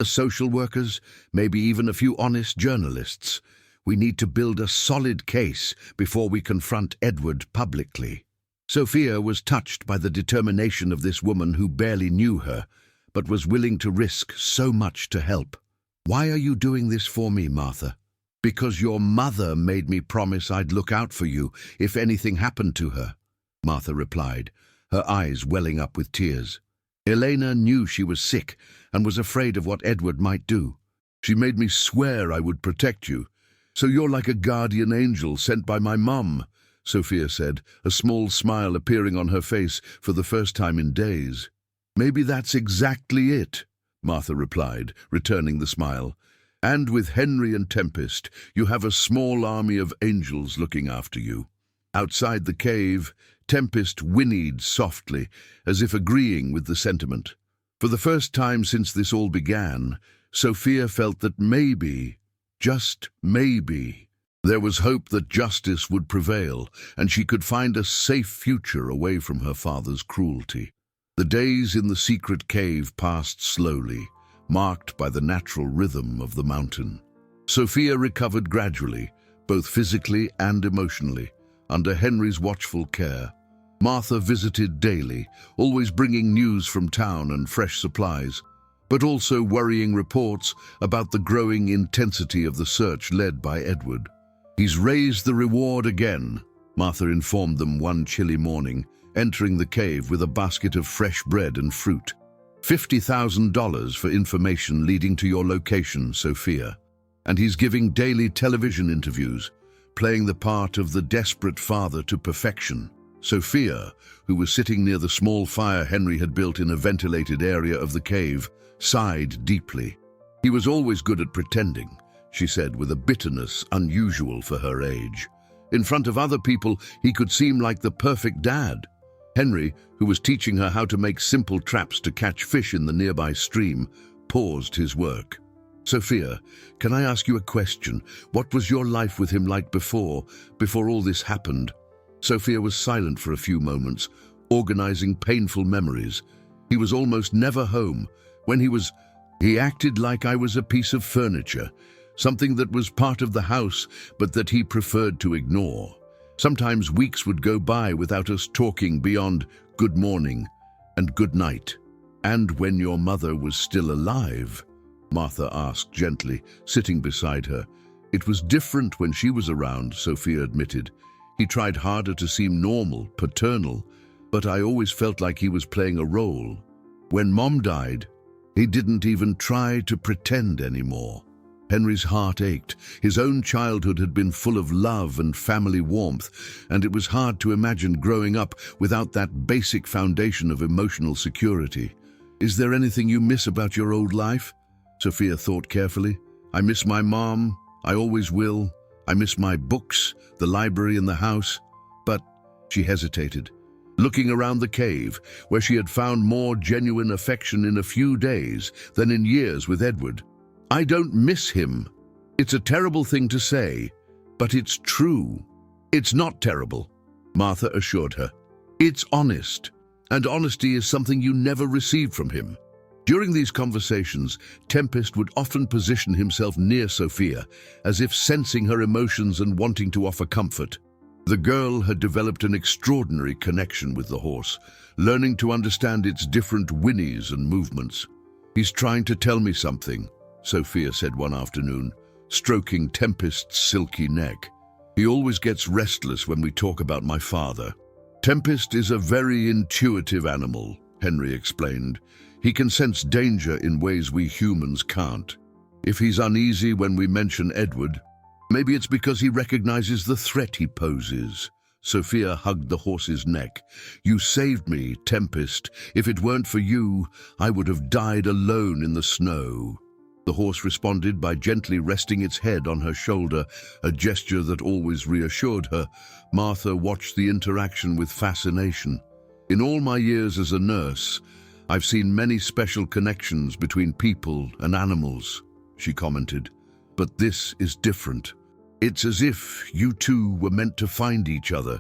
social workers, maybe even a few honest journalists. We need to build a solid case before we confront Edward publicly." Sophia was touched by the determination of this woman who barely knew her, but was willing to risk so much to help. "Why are you doing this for me, Martha?" "Because your mother made me promise I'd look out for you if anything happened to her," Martha replied, her eyes welling up with tears. "Elena knew she was sick and was afraid of what Edward might do. She made me swear I would protect you. "So you're like a guardian angel sent by my mum," Sophia said, a small smile appearing on her face for the first time in days. "Maybe that's exactly it," Martha replied, returning the smile. "And with Henry and Tempest, you have a small army of angels looking after you." Outside the cave, Tempest whinnied softly, as if agreeing with the sentiment. For the first time since this all began, Sophia felt that maybe, just maybe, there was hope that justice would prevail and she could find a safe future away from her father's cruelty. The days in the secret cave passed slowly, marked by the natural rhythm of the mountain. Sophia recovered gradually, both physically and emotionally, under Henry's watchful care. Martha visited daily, always bringing news from town and fresh supplies, but also worrying reports about the growing intensity of the search led by Edward. "He's raised the reward again," Martha informed them one chilly morning, entering the cave with a basket of fresh bread and fruit. $50,000 for information leading to your location, Sophia. And he's giving daily television interviews, playing the part of the desperate father to perfection. Sophia, who was sitting near the small fire Henry had built in a ventilated area of the cave, sighed deeply. "He was always good at pretending," she said with a bitterness unusual for her age. "In front of other people, he could seem like the perfect dad." Henry, who was teaching her how to make simple traps to catch fish in the nearby stream, paused his work. "Sophia, can I ask you a question? What was your life with him like before all this happened?" Sophia was silent for a few moments, organizing painful memories. "He was almost never home. When he acted like I was a piece of furniture, something that was part of the house, but that he preferred to ignore. Sometimes weeks would go by without us talking beyond good morning and good night." "And when your mother was still alive?" Martha asked gently, sitting beside her. "It was different when she was around," Sophia admitted. "He tried harder to seem normal, paternal, but I always felt like he was playing a role. When Mom died, he didn't even try to pretend anymore." Henry's heart ached. His own childhood had been full of love and family warmth, and it was hard to imagine growing up without that basic foundation of emotional security. "Is there anything you miss about your old life?" Sophia thought carefully. "I miss my mom. I always will. I miss my books, the library and the house." But she hesitated, looking around the cave, where she had found more genuine affection in a few days than in years with Edward. "I don't miss him. It's a terrible thing to say, but it's true." "It's not terrible," Martha assured her. "It's honest, and honesty is something you never received from him." During these conversations, Tempest would often position himself near Sophia, as if sensing her emotions and wanting to offer comfort. The girl had developed an extraordinary connection with the horse, learning to understand its different whinnies and movements. "He's trying to tell me something," Sophia said one afternoon, stroking Tempest's silky neck. "He always gets restless when we talk about my father." "Tempest is a very intuitive animal," Henry explained. "He can sense danger in ways we humans can't. If he's uneasy when we mention Edward, maybe it's because he recognizes the threat he poses." Sophia hugged the horse's neck. "You saved me, Tempest. If it weren't for you, I would have died alone in the snow." The horse responded by gently resting its head on her shoulder, a gesture that always reassured her. Martha watched the interaction with fascination. "In all my years as a nurse, I've seen many special connections between people and animals," she commented. "But this is different. It's as if you two were meant to find each other."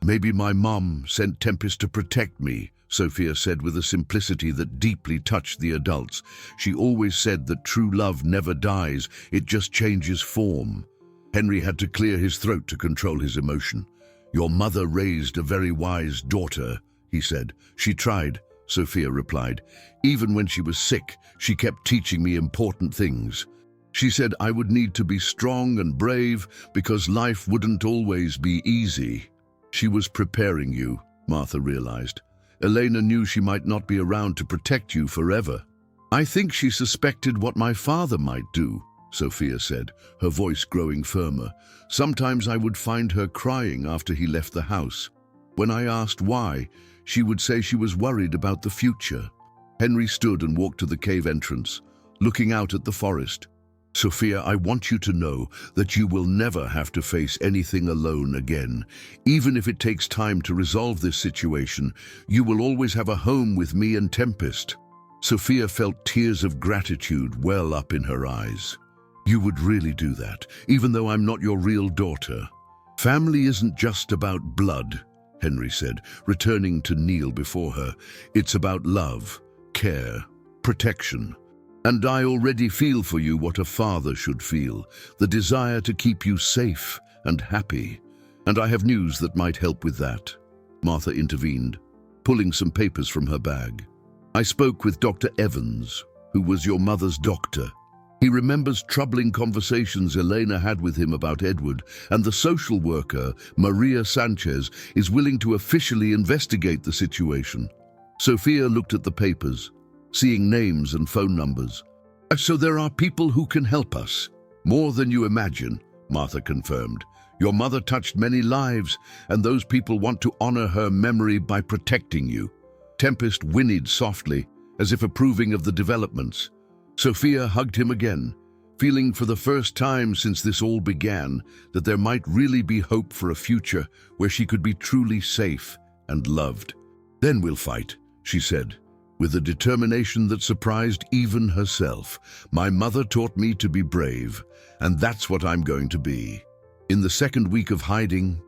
"Maybe my mom sent Tempest to protect me," Sophia said with a simplicity that deeply touched the adults. "She always said that true love never dies, it just changes form." Henry had to clear his throat to control his emotion. "Your mother raised a very wise daughter," he said. "She tried," Sophia replied. "Even when she was sick, she kept teaching me important things. She said I would need to be strong and brave because life wouldn't always be easy." "She was preparing you," Martha realized. "Elena knew she might not be around to protect you forever." "I think she suspected what my father might do," Sophia said, her voice growing firmer. Sometimes I would find her crying after he left the house. When I asked why, she would say she was worried about the future. Henry stood and walked to the cave entrance, looking out at the forest. Sophia, I want you to know that you will never have to face anything alone again. Even if it takes time to resolve this situation, you will always have a home with me and Tempest. Sophia felt tears of gratitude well up in her eyes. You would really do that, even though I'm not your real daughter. Family isn't just about blood, Henry said, returning to kneel before her. It's about love, care, protection. And I already feel for you what a father should feel, the desire to keep you safe and happy. And I have news that might help with that. Martha intervened, pulling some papers from her bag. I spoke with Dr. Evans, who was your mother's doctor. He remembers troubling conversations Elena had with him about Edward, and the social worker, Maria Sanchez, is willing to officially investigate the situation. Sophia looked at the papers, seeing names and phone numbers. So there are people who can help us. More than you imagine, Martha confirmed. Your mother touched many lives, and those people want to honor her memory by protecting you. Tempest whinnied softly, as if approving of the developments. Sophia hugged him again, feeling for the first time since this all began that there might really be hope for a future where she could be truly safe and loved. Then we'll fight, she said, with a determination that surprised even herself. My mother taught me to be brave, and that's what I'm going to be. In the second week of hiding,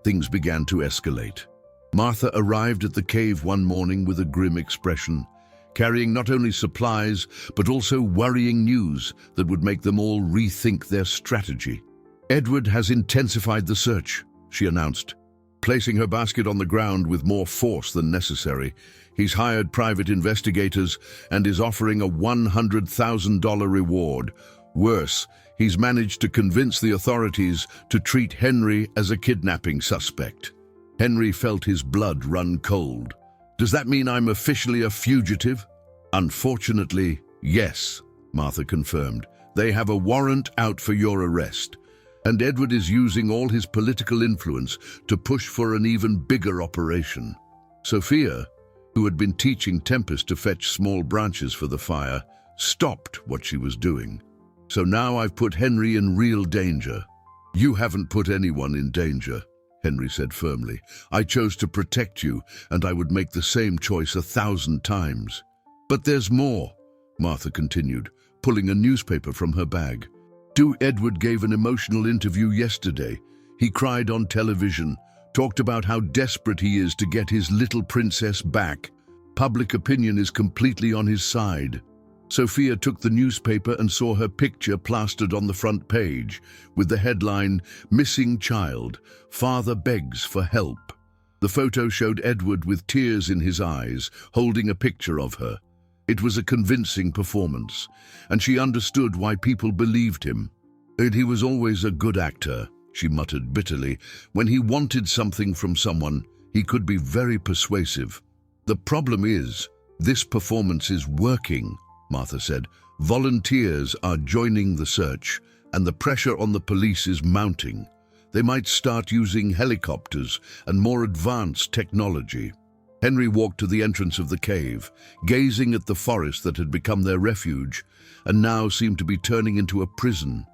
things began to escalate. Martha arrived at the cave one morning with a grim expression, carrying not only supplies, but also worrying news that would make them all rethink their strategy. Edward has intensified the search, she announced, placing her basket on the ground with more force than necessary. He's hired private investigators and is offering a $100,000 reward. Worse, he's managed to convince the authorities to treat Henry as a kidnapping suspect. Henry felt his blood run cold. Does that mean I'm officially a fugitive? Unfortunately, yes, Martha confirmed. They have a warrant out for your arrest, and Edward is using all his political influence to push for an even bigger operation. Sophia, who had been teaching Tempest to fetch small branches for the fire, stopped what she was doing. So now I've put Henry in real danger. You haven't put anyone in danger, Henry said firmly. I chose to protect you, and I would make the same choice 1,000 times. But there's more, Martha continued, pulling a newspaper from her bag. Edward gave an emotional interview yesterday. He cried on television, talked about how desperate he is to get his little princess back. Public opinion is completely on his side. Sophia took the newspaper and saw her picture plastered on the front page, with the headline, Missing Child, Father Begs for Help. The photo showed Edward with tears in his eyes, holding a picture of her. It was a convincing performance, and she understood why people believed him. And he was always a good actor, she muttered bitterly. When he wanted something from someone, he could be very persuasive. The problem is, this performance is working, Martha said. Volunteers are joining the search, and the pressure on the police is mounting. They might start using helicopters and more advanced technology. Henry walked to the entrance of the cave, gazing at the forest that had become their refuge and now seemed to be turning into a prison.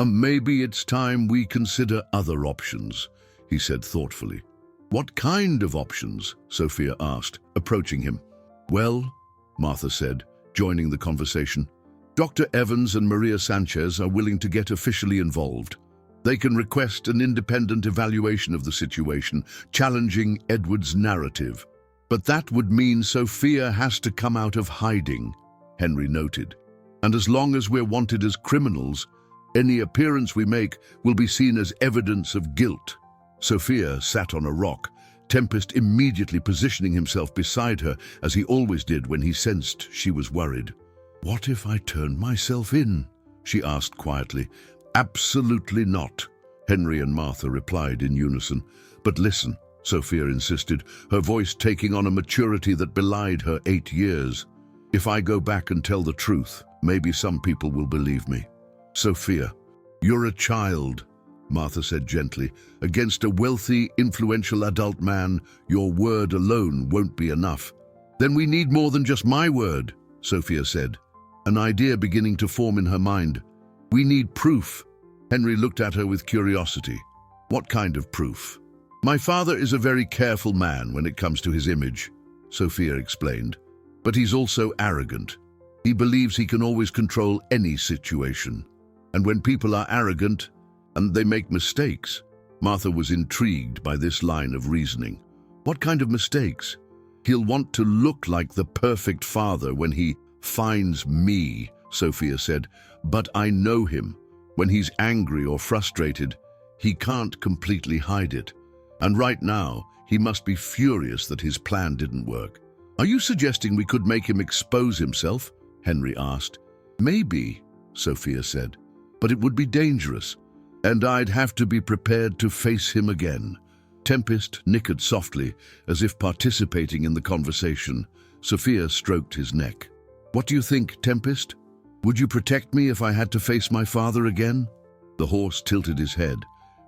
Maybe it's time we consider other options, he said thoughtfully. What kind of options? Sophia asked, approaching him. Well, Martha said, joining the conversation, Dr. Evans and Maria Sanchez are willing to get officially involved. They can request an independent evaluation of the situation, challenging Edward's narrative. But that would mean Sophia has to come out of hiding, Henry noted. And as long as we're wanted as criminals, any appearance we make will be seen as evidence of guilt. Sophia sat on a rock, Tempest immediately positioning himself beside her, as he always did when he sensed she was worried. What if I turned myself in? She asked quietly. Absolutely not, Henry and Martha replied in unison. But listen, Sophia insisted, her voice taking on a maturity that belied her 8 years. If I go back and tell the truth, maybe some people will believe me. Sophia, you're a child, Martha said gently. Against a wealthy, influential adult man, your word alone won't be enough. Then we need more than just my word, Sophia said, an idea beginning to form in her mind. We need proof. Henry looked at her with curiosity. What kind of proof? My father is a very careful man when it comes to his image, Sophia explained, but he's also arrogant. He believes he can always control any situation. And when people are arrogant and they make mistakes, Martha was intrigued by this line of reasoning. What kind of mistakes? He'll want to look like the perfect father when he finds me, Sophia said, but I know him. When he's angry or frustrated, he can't completely hide it. And right now, he must be furious that his plan didn't work. Are you suggesting we could make him expose himself? Henry asked. Maybe, Sophia said, but it would be dangerous, and I'd have to be prepared to face him again. Tempest nickered softly, as if participating in the conversation. Sophia stroked his neck. What do you think, Tempest? Would you protect me if I had to face my father again? The horse tilted his head,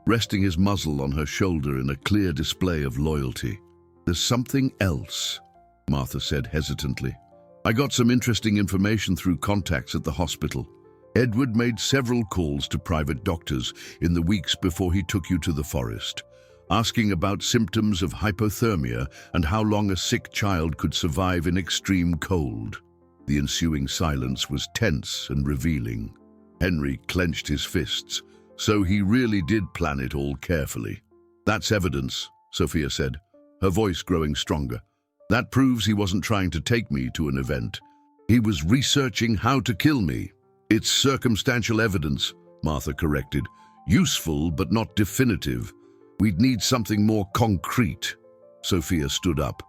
resting his muzzle on her shoulder in a clear display of loyalty. There's something else, Martha said hesitantly. I got some interesting information through contacts at the hospital. Edward made several calls to private doctors in the weeks before he took you to the forest, asking about symptoms of hypothermia and how long a sick child could survive in extreme cold. The ensuing silence was tense and revealing. Henry clenched his fists, so he really did plan it all carefully. That's evidence, Sophia said, her voice growing stronger. That proves he wasn't trying to take me to an event. He was researching how to kill me. It's circumstantial evidence, Martha corrected. Useful, but not definitive. We'd need something more concrete. Sophia stood up,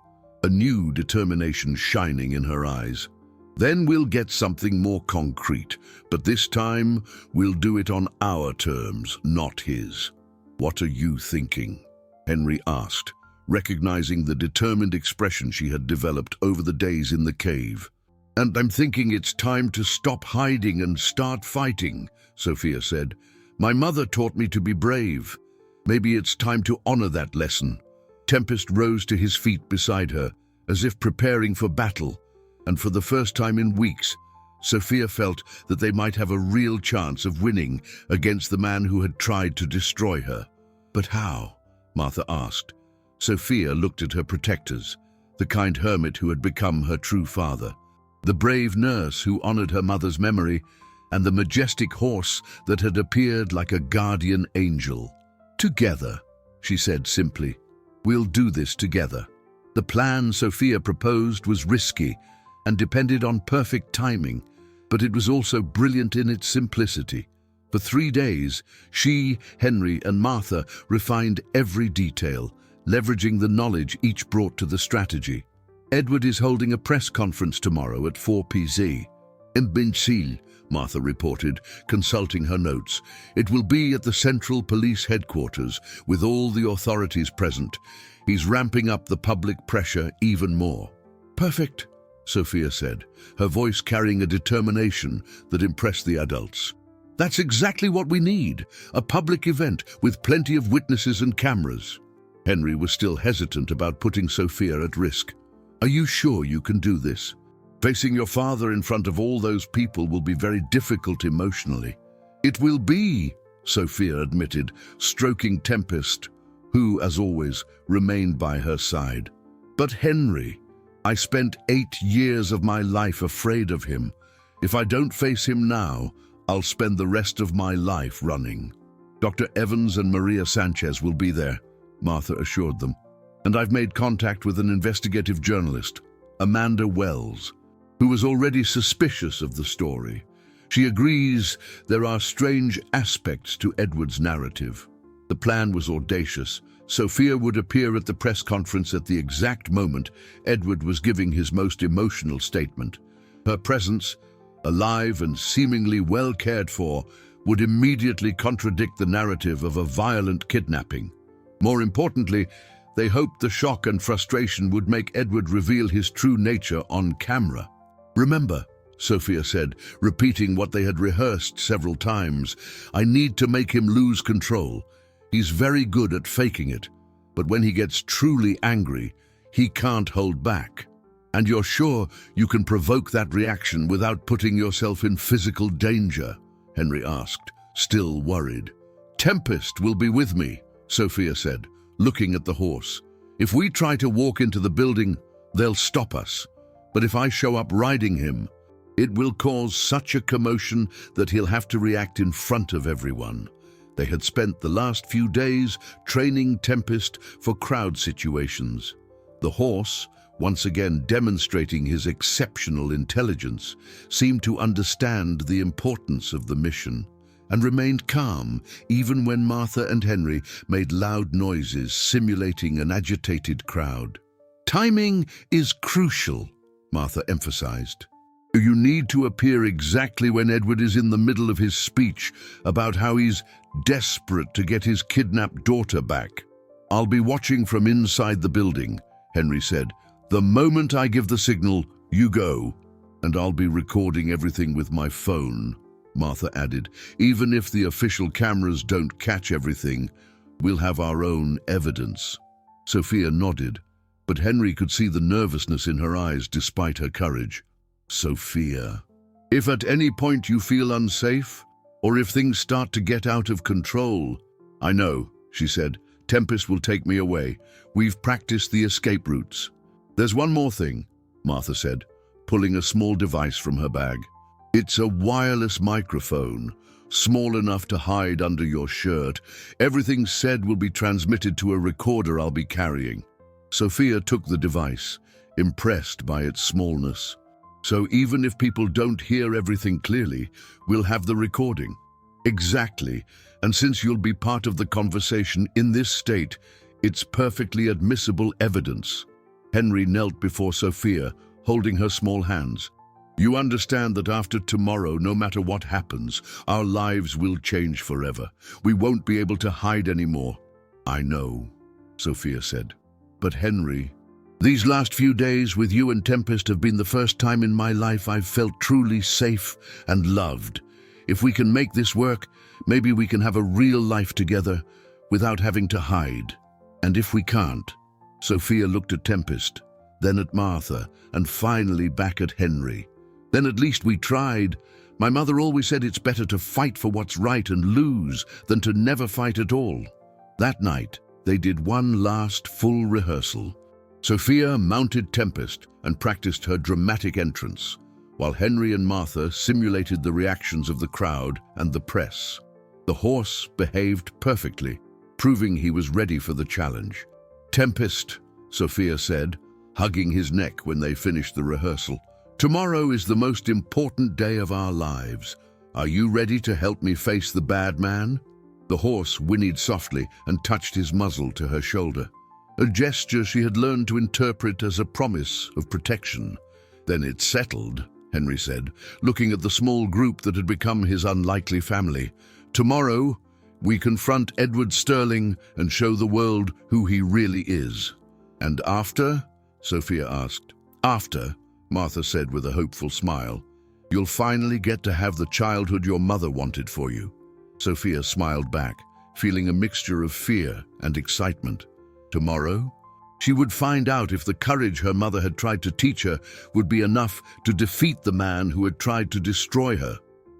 a new determination shining in her eyes. Then we'll get something more concrete, but this time we'll do it on our terms, not his. What are you thinking? Henry asked, recognizing the determined expression she had developed over the days in the cave. And I'm thinking it's time to stop hiding and start fighting, Sophia said. My mother taught me to be brave. Maybe it's time to honor that lesson. Tempest rose to his feet beside her, as if preparing for battle, and for the first time in weeks, Sophia felt that they might have a real chance of winning against the man who had tried to destroy her. But how? Martha asked. Sophia looked at her protectors, the kind hermit who had become her true father, the brave nurse who honored her mother's memory, and the majestic horse that had appeared like a guardian angel. Together, she said simply. We'll do this together. The plan Sophia proposed was risky and depended on perfect timing, but it was also brilliant in its simplicity. For 3 days, she, Henry, and Martha refined every detail, leveraging the knowledge each brought to the strategy. Edward is holding a press conference tomorrow at 4 p.m. Imbecile, Martha reported, consulting her notes. It will be at the Central Police Headquarters, with all the authorities present. He's ramping up the public pressure even more. Perfect, Sophia said, her voice carrying a determination that impressed the adults. That's exactly what we need, a public event with plenty of witnesses and cameras. Henry was still hesitant about putting Sophia at risk. Are you sure you can do this? Facing your father in front of all those people will be very difficult emotionally. It will be, Sophia admitted, stroking Tempest, who, as always, remained by her side. But Henry, I spent 8 years of my life afraid of him. If I don't face him now, I'll spend the rest of my life running. Dr. Evans and Maria Sanchez will be there, Martha assured them. And I've made contact with an investigative journalist, Amanda Wells, who was already suspicious of the story. She agrees there are strange aspects to Edward's narrative. The plan was audacious. Sophia would appear at the press conference at the exact moment Edward was giving his most emotional statement. Her presence, alive and seemingly well cared for, would immediately contradict the narrative of a violent kidnapping. More importantly, they hoped the shock and frustration would make Edward reveal his true nature on camera. Remember, Sophia said, repeating what they had rehearsed several times. I need to make him lose control. He's very good at faking it, but when he gets truly angry, he can't hold back. And you're sure you can provoke that reaction without putting yourself in physical danger? Henry asked, still worried. Tempest will be with me, Sophia said, looking at the horse. If we try to walk into the building, they'll stop us. But if I show up riding him, it will cause such a commotion that he'll have to react in front of everyone. They had spent the last few days training Tempest for crowd situations. The horse, once again demonstrating his exceptional intelligence, seemed to understand the importance of the mission and remained calm even when Martha and Henry made loud noises simulating an agitated crowd. Timing is crucial, Martha emphasized. You need to appear exactly when Edward is in the middle of his speech about how he's desperate to get his kidnapped daughter back. I'll be watching from inside the building, Henry said. The moment I give the signal, you go. And I'll be recording everything with my phone, Martha added. Even if the official cameras don't catch everything, we'll have our own evidence. Sophia nodded, but Henry could see the nervousness in her eyes despite her courage. Sophia, if at any point you feel unsafe, or if things start to get out of control. I know, she said. Tempest will take me away. We've practiced the escape routes. There's one more thing, Martha said, pulling a small device from her bag. It's a wireless microphone, small enough to hide under your shirt. Everything said will be transmitted to a recorder I'll be carrying. Sophia took the device, impressed by its smallness. So even if people don't hear everything clearly, we'll have the recording. Exactly, and since you'll be part of the conversation in this state, it's perfectly admissible evidence. Henry knelt before Sophia, holding her small hands. You understand that after tomorrow, no matter what happens, our lives will change forever. We won't be able to hide anymore. I know, Sophia said. But Henry, these last few days with you and Tempest have been the first time in my life I've felt truly safe and loved. If we can make this work, maybe we can have a real life together without having to hide. And if we can't, Sophia looked at Tempest, then at Martha, and finally back at Henry. Then at least we tried. My mother always said it's better to fight for what's right and lose than to never fight at all. That night, they did one last full rehearsal. Sophia mounted Tempest and practiced her dramatic entrance, while Henry and Martha simulated the reactions of the crowd and the press. The horse behaved perfectly, proving he was ready for the challenge. Tempest, Sophia said, hugging his neck when they finished the rehearsal. Tomorrow is the most important day of our lives. Are you ready to help me face the bad man? The horse whinnied softly and touched his muzzle to her shoulder, a gesture she had learned to interpret as a promise of protection. Then it's settled, Henry said, looking at the small group that had become his unlikely family. Tomorrow, we confront Edward Sterling and show the world who he really is. And after? Sophia asked. After, Martha said with a hopeful smile, you'll finally get to have the childhood your mother wanted for you. Sophia smiled back, feeling a mixture of fear and excitement. Tomorrow, she would find out if the courage her mother had tried to teach her would be enough to defeat the man who had tried to destroy her.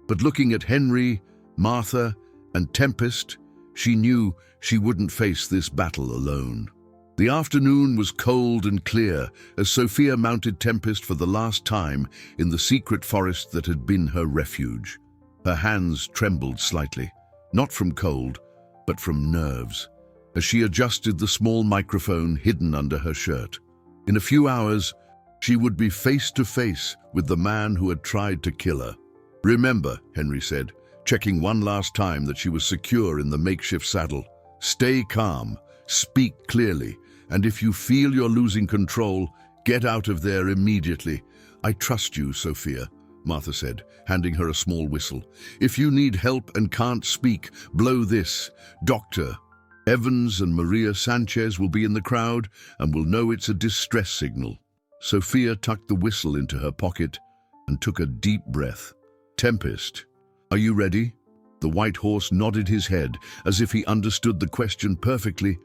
But looking at Henry, Martha, and Tempest, she knew she wouldn't face this battle alone. The afternoon was cold and clear as Sophia mounted Tempest for the last time in the secret forest that had been her refuge. Her hands trembled slightly, not from cold, but from nerves, as she adjusted the small microphone hidden under her shirt. In a few hours, she would be face to face with the man who had tried to kill her. Remember, Henry said, checking one last time that she was secure in the makeshift saddle. Stay calm, speak clearly, and if you feel you're losing control, get out of there immediately. I trust you, Sophia, Martha said, handing her a small whistle. If you need help and can't speak, blow this. Dr. Evans and Maria Sanchez will be in the crowd and will know it's a distress signal. Sophia tucked the whistle into her pocket, and took a deep breath. "Tempest, are you ready?" The white horse nodded his head as if he understood the question perfectly,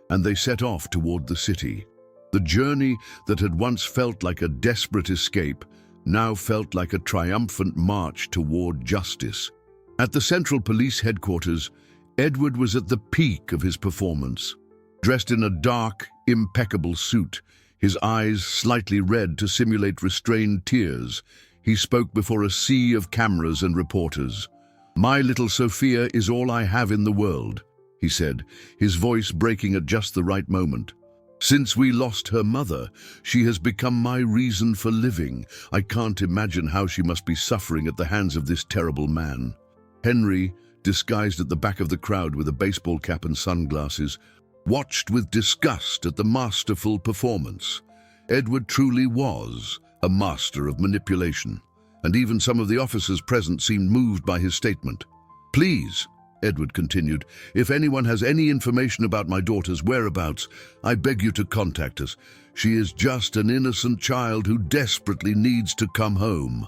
and they set off toward the city. The journey that had once felt like a desperate escape now felt like a triumphant march toward justice. At the Central Police headquarters, Edward was at the peak of his performance. Dressed in a dark, impeccable suit, his eyes slightly red to simulate restrained tears, he spoke before a sea of cameras and reporters. "My little Sophia is all I have in the world," he said, his voice breaking at just the right moment. "Since we lost her mother, she has become my reason for living. I can't imagine how she must be suffering at the hands of this terrible man." Henry, disguised at the back of the crowd with a baseball cap and sunglasses, watched with disgust at the masterful performance. Edward truly was a master of manipulation, and even some of the officers present seemed moved by his statement. "Please," Edward continued, "if anyone has any information about my daughter's whereabouts, I beg you to contact us. She is just an innocent child who desperately needs to come home."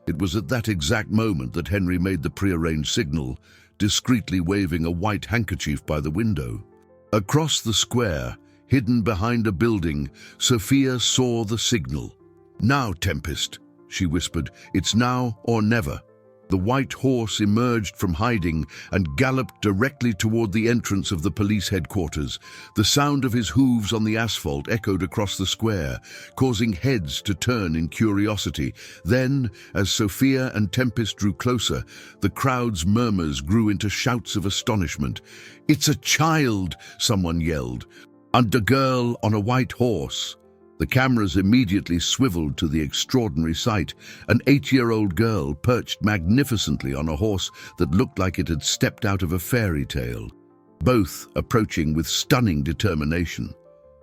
It was at that exact moment that Henry made the prearranged signal, discreetly waving a white handkerchief by the window. Across the square, hidden behind a building, Sophia saw the signal. "Now, Tempest," she whispered. "It's now or never." The white horse emerged from hiding and galloped directly toward the entrance of the police headquarters. The sound of his hooves on the asphalt echoed across the square, causing heads to turn in curiosity. Then, as Sophia and Tempest drew closer, the crowd's murmurs grew into shouts of astonishment. "It's a child!" someone yelled. "And a girl on a white horse." The cameras immediately swiveled to the extraordinary sight, an 8-year-old girl perched magnificently on a horse that looked like it had stepped out of a fairy tale, both approaching with stunning determination.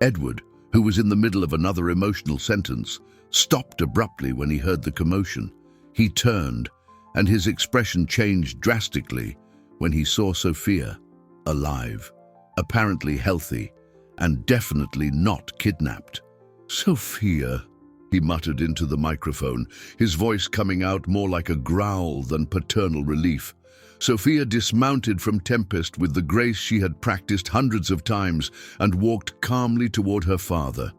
Edward, who was in the middle of another emotional sentence, stopped abruptly when he heard the commotion. He turned, and his expression changed drastically when he saw Sophia, alive, apparently healthy, and definitely not kidnapped. "Sophia," he muttered into the microphone, his voice coming out more like a growl than paternal relief. Sophia dismounted from Tempest with the grace she had practiced hundreds of times and walked calmly toward her father.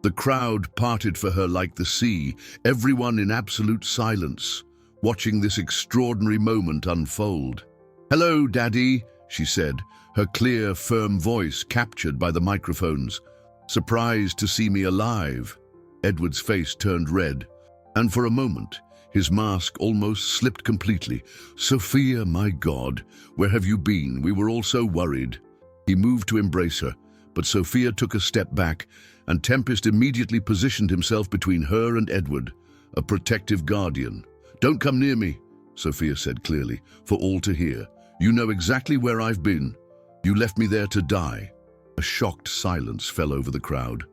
The crowd parted for her like the sea, everyone in absolute silence, watching this extraordinary moment unfold. "Hello, Daddy," she said, her clear, firm voice captured by the microphones. "Surprised to see me alive?" Edward's face turned red, and for a moment, his mask almost slipped completely. "Sophia, my God, where have you been? We were all so worried." He moved to embrace her, but Sophia took a step back, and Tempest immediately positioned himself between her and Edward, a protective guardian. "Don't come near me," Sophia said clearly, for all to hear. "You know exactly where I've been. You left me there to die." A shocked silence fell over the crowd.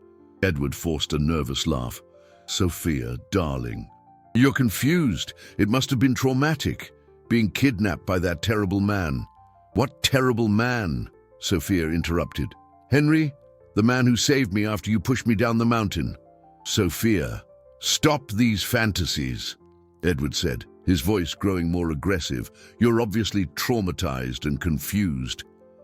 Edward forced a nervous laugh. "Sophia, darling, you're confused. It must have been traumatic, being kidnapped by that terrible man." "What terrible man?" Sophia interrupted. "Henry, the man who saved me after you pushed me down the mountain." "Sophia, stop these fantasies," Edward said, his voice growing more aggressive. "You're obviously traumatized and confused."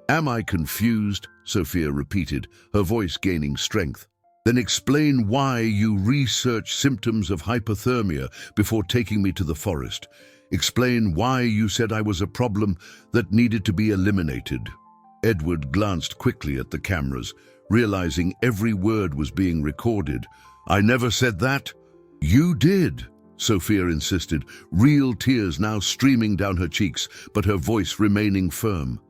"Am I confused?" Sophia repeated, her voice gaining strength. "Then explain why you researched symptoms of hypothermia before taking me to the forest. Explain why you said I was a problem that needed to be eliminated." Edward glanced quickly at the cameras, realizing every word was being recorded. "I never said that." "You did," Sophia insisted, real tears now streaming down her cheeks, but her voice remaining firm.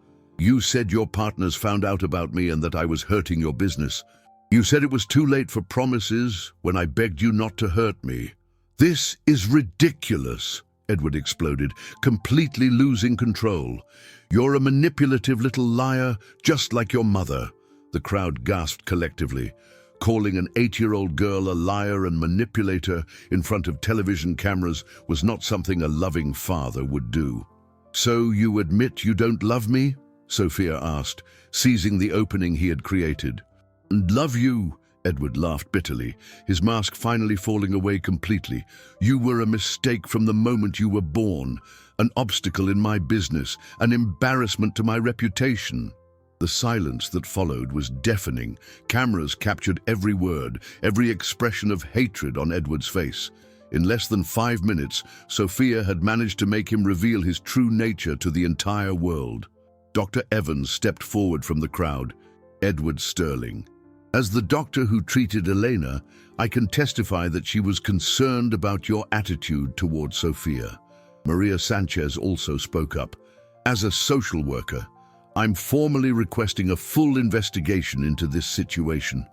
"You said your partners found out about me and that I was hurting your business. You said it was too late for promises when I begged you not to hurt me." "This is ridiculous," Edward exploded, completely losing control. "You're a manipulative little liar, just like your mother." The crowd gasped collectively. Calling an 8-year-old girl a liar and manipulator in front of television cameras was not something a loving father would do. "So you admit you don't love me?" Sophia asked, seizing the opening he had created. "Love you," Edward laughed bitterly, his mask finally falling away completely. "You were a mistake from the moment you were born, an obstacle in my business, an embarrassment to my reputation." The silence that followed was deafening. Cameras captured every word, every expression of hatred on Edward's face. In less than 5 minutes, Sophia had managed to make him reveal his true nature to the entire world. Dr. Evans stepped forward from the crowd. "Edward Sterling, as the doctor who treated Elena, I can testify that she was concerned about your attitude toward Sophia." Maria Sanchez also spoke up. "As a social worker, I'm formally requesting a full investigation into this situation."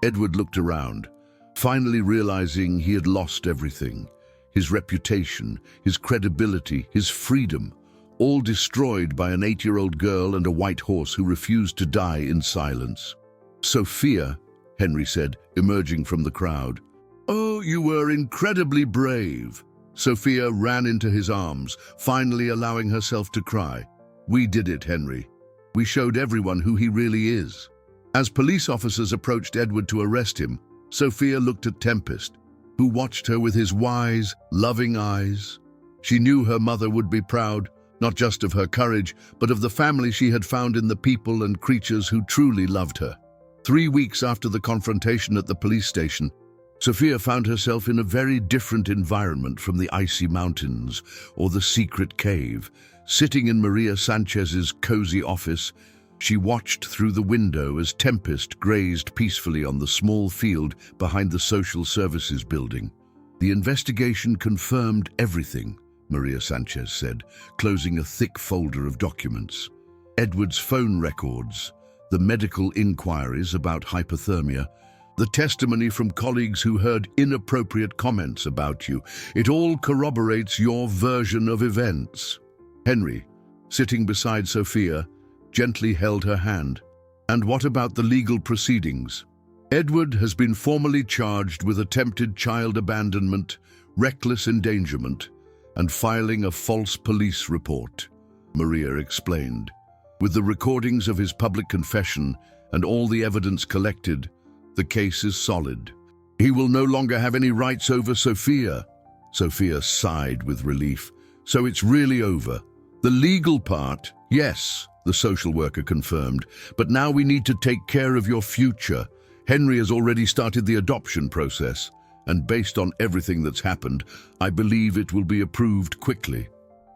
Edward looked around, finally realizing he had lost everything. His reputation, his credibility, his freedom, all destroyed by an 8-year-old girl and a white horse who refused to die in silence. "Sophia," Henry said, emerging from the crowd. "Oh, you were incredibly brave." Sophia ran into his arms, finally allowing herself to cry. "We did it, Henry. We showed everyone who he really is." As police officers approached Edward to arrest him, Sophia looked at Tempest, who watched her with his wise, loving eyes. She knew her mother would be proud, not just of her courage, but of the family she had found in the people and creatures who truly loved her. 3 weeks after the confrontation at the police station, Sophia found herself in a very different environment from the icy mountains or the secret cave. Sitting in Maria Sanchez's cozy office, she watched through the window as Tempest grazed peacefully on the small field behind the social services building. "The investigation confirmed everything," Maria Sanchez said, closing a thick folder of documents. "Edward's phone records, the medical inquiries about hypothermia, the testimony from colleagues who heard inappropriate comments about you. It all corroborates your version of events." Henry, sitting beside Sophia, gently held her hand. "And what about the legal proceedings?" "Edward has been formally charged with attempted child abandonment, reckless endangerment, and filing a false police report," Maria explained. "With the recordings of his public confession and all the evidence collected, the case is solid. He will no longer have any rights over Sophia." Sophia sighed with relief. "So it's really over. The legal part, yes," the social worker confirmed, "but now we need to take care of your future. Henry has already started the adoption process, and based on everything that's happened, I believe it will be approved quickly."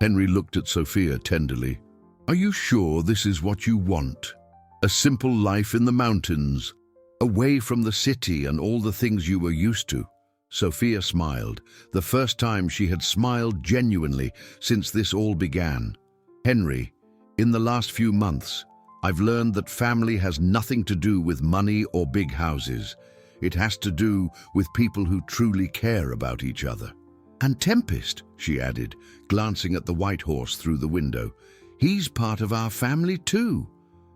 Henry looked at Sophia tenderly. "Are you sure this is what you want? A simple life in the mountains, away from the city and all the things you were used to?" Sophia smiled, the first time she had smiled genuinely since this all began. "Henry, in the last few months, I've learned that family has nothing to do with money or big houses. It has to do with people who truly care about each other." "And Tempest," she added, glancing at the white horse through the window. "He's part of our family too."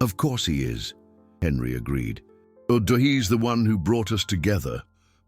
"Of course he is," Henry agreed. "He's the one who brought us together."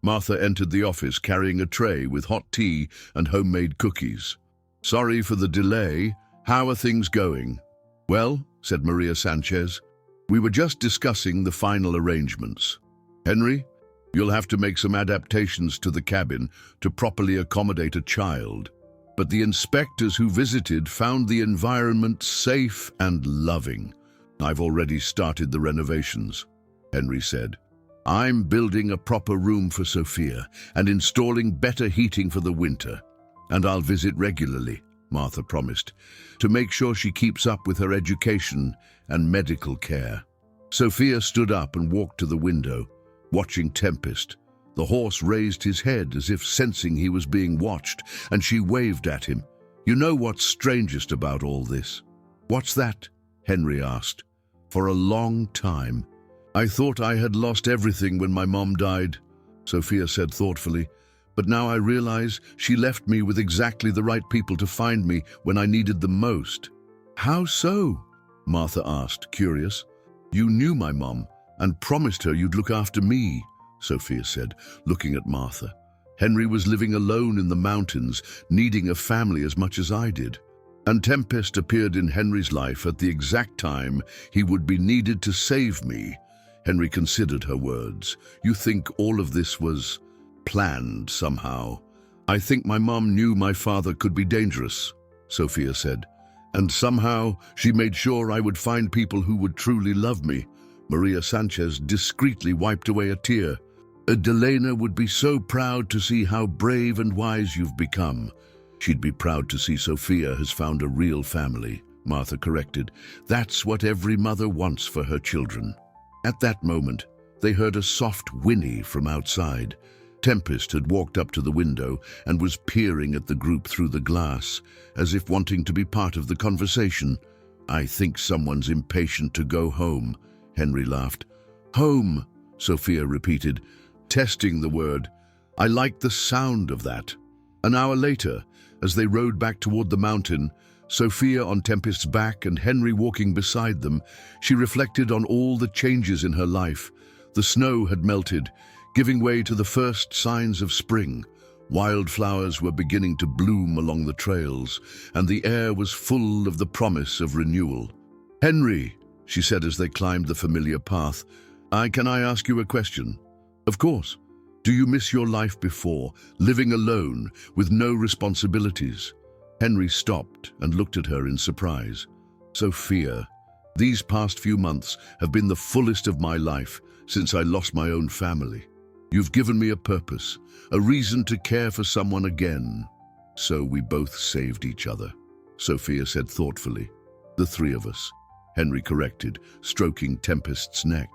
Martha entered the office carrying a tray with hot tea and homemade cookies. "Sorry for the delay. How are things going?" "Well," said Maria Sanchez, "we were just discussing the final arrangements. Henry, you'll have to make some adaptations to the cabin to properly accommodate a child. But the inspectors who visited found the environment safe and loving." "I've already started the renovations," Henry said. "I'm building a proper room for Sophia and installing better heating for the winter. And I'll visit regularly," Martha promised, "to make sure she keeps up with her education and medical care." Sophia stood up and walked to the window, watching Tempest. The horse raised his head as if sensing he was being watched, and she waved at him. "You know what's strangest about all this?" "What's that?" Henry asked. "For a long time, I thought I had lost everything when my mom died," Sophia said thoughtfully. "But now I realize she left me with exactly the right people to find me when I needed them most." "How so?" Martha asked, curious. "You knew my mom and promised her you'd look after me," Sophia said, looking at Martha. "Henry was living alone in the mountains, needing a family as much as I did. And Tempest appeared in Henry's life at the exact time he would be needed to save me." Henry considered her words. You think all of this was planned somehow? I think my mom knew my father could be dangerous, Sophia said. And somehow she made sure I would find people who would truly love me. Maria Sanchez discreetly wiped away a tear. Adelena would be so proud to see how brave and wise you've become. She'd be proud to see Sophia has found a real family, Martha corrected. That's what every mother wants for her children. At that moment, they heard a soft whinny from outside. Tempest had walked up to the window and was peering at the group through the glass, as if wanting to be part of the conversation. I think someone's impatient to go home, Henry laughed. Home, Sophia repeated, testing the word. I liked the sound of that. An hour later, as they rode back toward the mountain, Sophia on Tempest's back and Henry walking beside them, she reflected on all the changes in her life. The snow had melted, giving way to the first signs of spring. Wildflowers were beginning to bloom along the trails, and the air was full of the promise of renewal. Henry, she said as they climbed the familiar path, can I ask you a question? Of course. Do you miss your life before, living alone, with no responsibilities? Henry stopped and looked at her in surprise. Sophia, these past few months have been the fullest of my life since I lost my own family. You've given me a purpose, a reason to care for someone again. So we both saved each other, Sophia said thoughtfully. The three of us, Henry corrected, stroking Tempest's neck.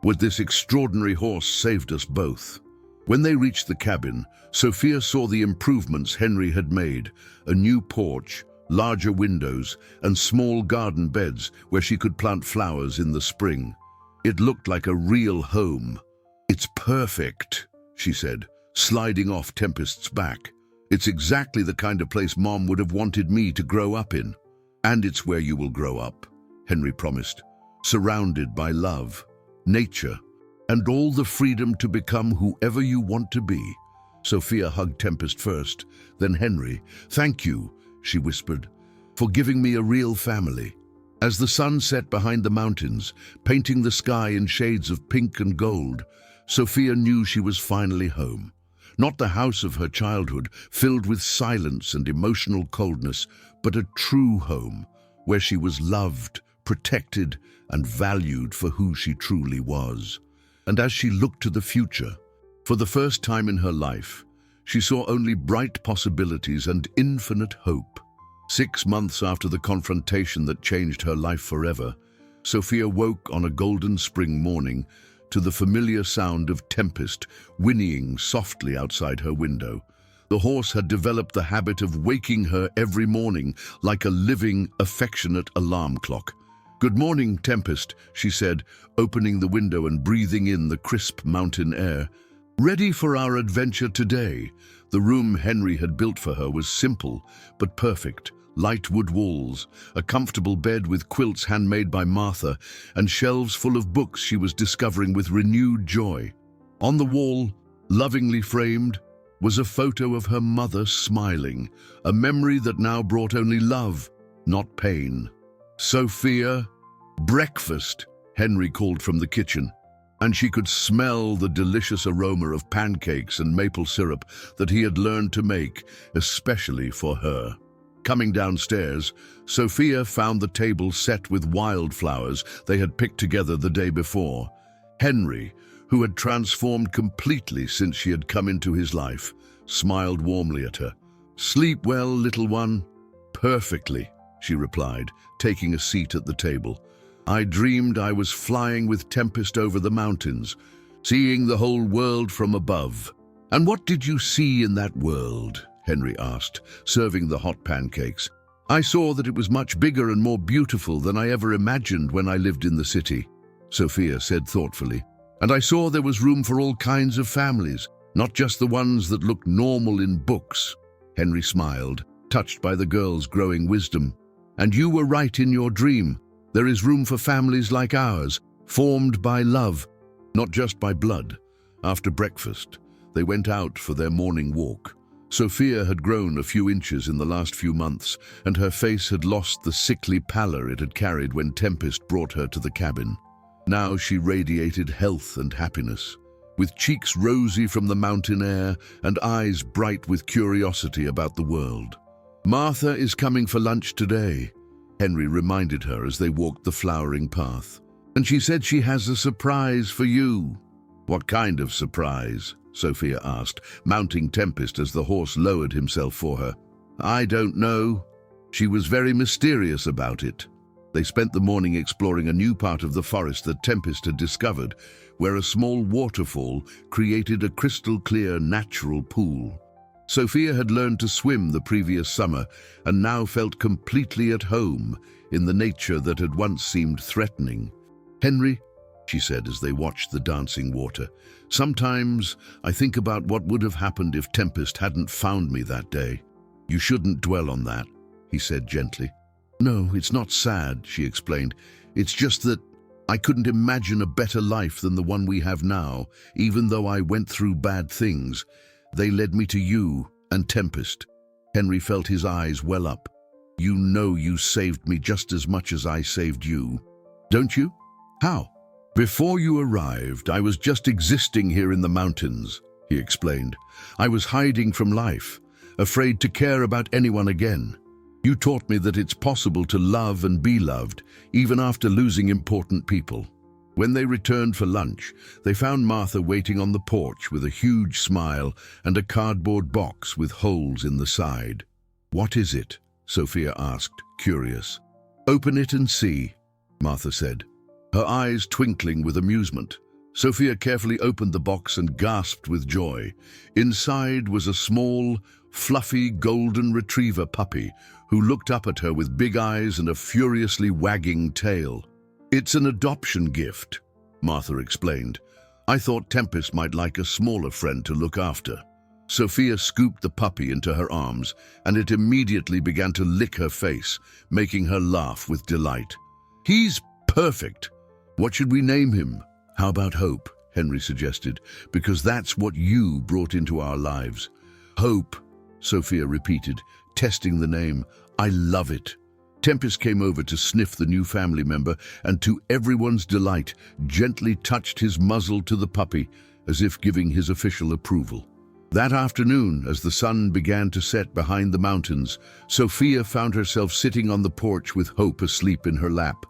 But this extraordinary horse saved us both. When they reached the cabin, Sophia saw the improvements Henry had made, a new porch, larger windows, and small garden beds where she could plant flowers in the spring. It looked like a real home. It's perfect, she said, sliding off Tempest's back. It's exactly the kind of place Mom would have wanted me to grow up in. And it's where you will grow up, Henry promised, surrounded by love, nature, and all the freedom to become whoever you want to be. Sophia hugged Tempest first, then Henry. Thank you, she whispered, for giving me a real family. As the sun set behind the mountains, painting the sky in shades of pink and gold, Sophia knew she was finally home. Not the house of her childhood, filled with silence and emotional coldness, but a true home, where she was loved, protected, and valued for who she truly was. And as she looked to the future, for the first time in her life, she saw only bright possibilities and infinite hope. 6 months after the confrontation that changed her life forever, Sophia woke on a golden spring morning to the familiar sound of Tempest whinnying softly outside her window. The horse had developed the habit of waking her every morning like a living, affectionate alarm clock. Good morning, Tempest, she said, opening the window and breathing in the crisp mountain air. Ready for our adventure today? The room Henry had built for her was simple but perfect. Light wood walls, a comfortable bed with quilts handmade by Martha, and shelves full of books she was discovering with renewed joy. On the wall, lovingly framed, was a photo of her mother smiling, a memory that now brought only love, not pain. Sophia, breakfast, Henry called from the kitchen, and she could smell the delicious aroma of pancakes and maple syrup that he had learned to make, especially for her. Coming downstairs, Sophia found the table set with wildflowers they had picked together the day before. Henry, who had transformed completely since she had come into his life, smiled warmly at her. Sleep well, little one? Perfectly, she replied, taking a seat at the table. I dreamed I was flying with Tempest over the mountains, seeing the whole world from above. And what did you see in that world? Henry asked, serving the hot pancakes. I saw that it was much bigger and more beautiful than I ever imagined when I lived in the city, Sophia said thoughtfully. And I saw there was room for all kinds of families, not just the ones that looked normal in books. Henry smiled, touched by the girl's growing wisdom. And you were right in your dream. There is room for families like ours, formed by love, not just by blood. After breakfast, they went out for their morning walk. Sophia had grown a few inches in the last few months, and her face had lost the sickly pallor it had carried when Tempest brought her to the cabin. Now she radiated health and happiness, with cheeks rosy from the mountain air and eyes bright with curiosity about the world. "Martha is coming for lunch today," Henry reminded her as they walked the flowering path. "And she said she has a surprise for you." "What kind of surprise?" Sophia asked, mounting Tempest as the horse lowered himself for her. "I don't know. She was very mysterious about it." They spent the morning exploring a new part of the forest that Tempest had discovered, where a small waterfall created a crystal-clear natural pool. Sophia had learned to swim the previous summer and now felt completely at home in the nature that had once seemed threatening. "Henry," she said as they watched the dancing water, "sometimes I think about what would have happened if Tempest hadn't found me that day." "You shouldn't dwell on that," he said gently. "No, it's not sad," she explained. "It's just that I couldn't imagine a better life than the one we have now, even though I went through bad things. They led me to you and Tempest." Henry felt his eyes well up. "You know you saved me just as much as I saved you, don't you?" "How?" "Before you arrived, I was just existing here in the mountains," he explained. "I was hiding from life, afraid to care about anyone again. You taught me that it's possible to love and be loved, even after losing important people." When they returned for lunch, they found Martha waiting on the porch with a huge smile and a cardboard box with holes in the side. "What is it?" Sophia asked, curious. "Open it and see," Martha said, her eyes twinkling with amusement. Sophia carefully opened the box and gasped with joy. Inside was a small, fluffy golden retriever puppy who looked up at her with big eyes and a furiously wagging tail. "It's an adoption gift," Martha explained. "I thought Tempest might like a smaller friend to look after." Sophia scooped the puppy into her arms, and it immediately began to lick her face, making her laugh with delight. "He's perfect. What should we name him?" "How about Hope?" Henry suggested, "because that's what you brought into our lives." "Hope," Sophia repeated, testing the name. "I love it." Tempest came over to sniff the new family member and, to everyone's delight, gently touched his muzzle to the puppy, as if giving his official approval. That afternoon, as the sun began to set behind the mountains, Sophia found herself sitting on the porch with Hope asleep in her lap,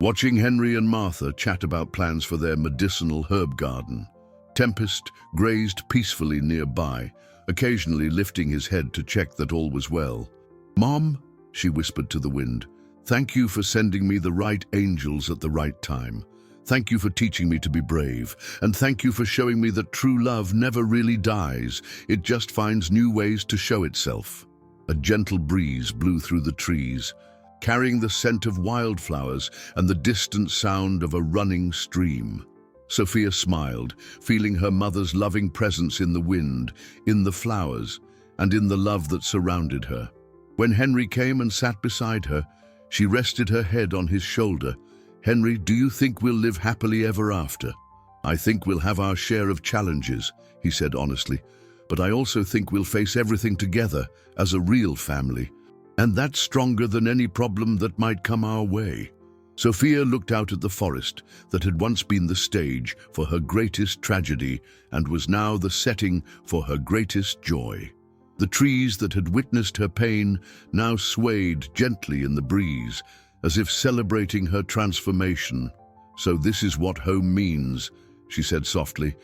watching Henry and Martha chat about plans for their medicinal herb garden. Tempest grazed peacefully nearby, occasionally lifting his head to check that all was well. "Mom," she whispered to the wind, "thank you for sending me the right angels at the right time. Thank you for teaching me to be brave, and thank you for showing me that true love never really dies, it just finds new ways to show itself." A gentle breeze blew through the trees, carrying the scent of wildflowers and the distant sound of a running stream. Sophia smiled, feeling her mother's loving presence in the wind, in the flowers, and in the love that surrounded her. When Henry came and sat beside her, she rested her head on his shoulder. "Henry, do you think we'll live happily ever after?" "I think we'll have our share of challenges," he said honestly, "but I also think we'll face everything together as a real family. And that's stronger than any problem that might come our way." Sophia looked out at the forest that had once been the stage for her greatest tragedy and was now the setting for her greatest joy. The trees that had witnessed her pain now swayed gently in the breeze, as if celebrating her transformation. "So this is what home means," she said softly.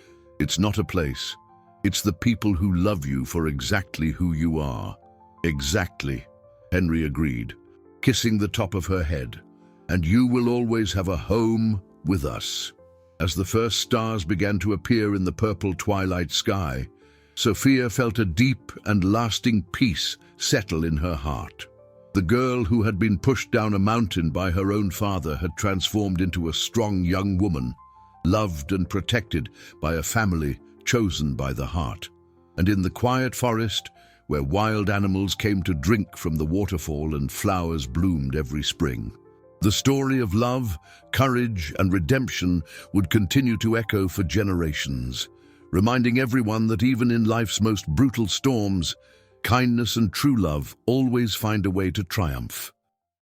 "It's not a place. It's the people who love you for exactly who you are." "Exactly," Henry agreed, kissing the top of her head. "And you will always have a home with us." As the first stars began to appear in the purple twilight sky, Sophia felt a deep and lasting peace settle in her heart. The girl who had been pushed down a mountain by her own father had transformed into a strong young woman, loved and protected by a family chosen by the heart. And in the quiet forest, where wild animals came to drink from the waterfall and flowers bloomed every spring, the story of love, courage, and redemption would continue to echo for generations, reminding everyone that even in life's most brutal storms, kindness and true love always find a way to triumph.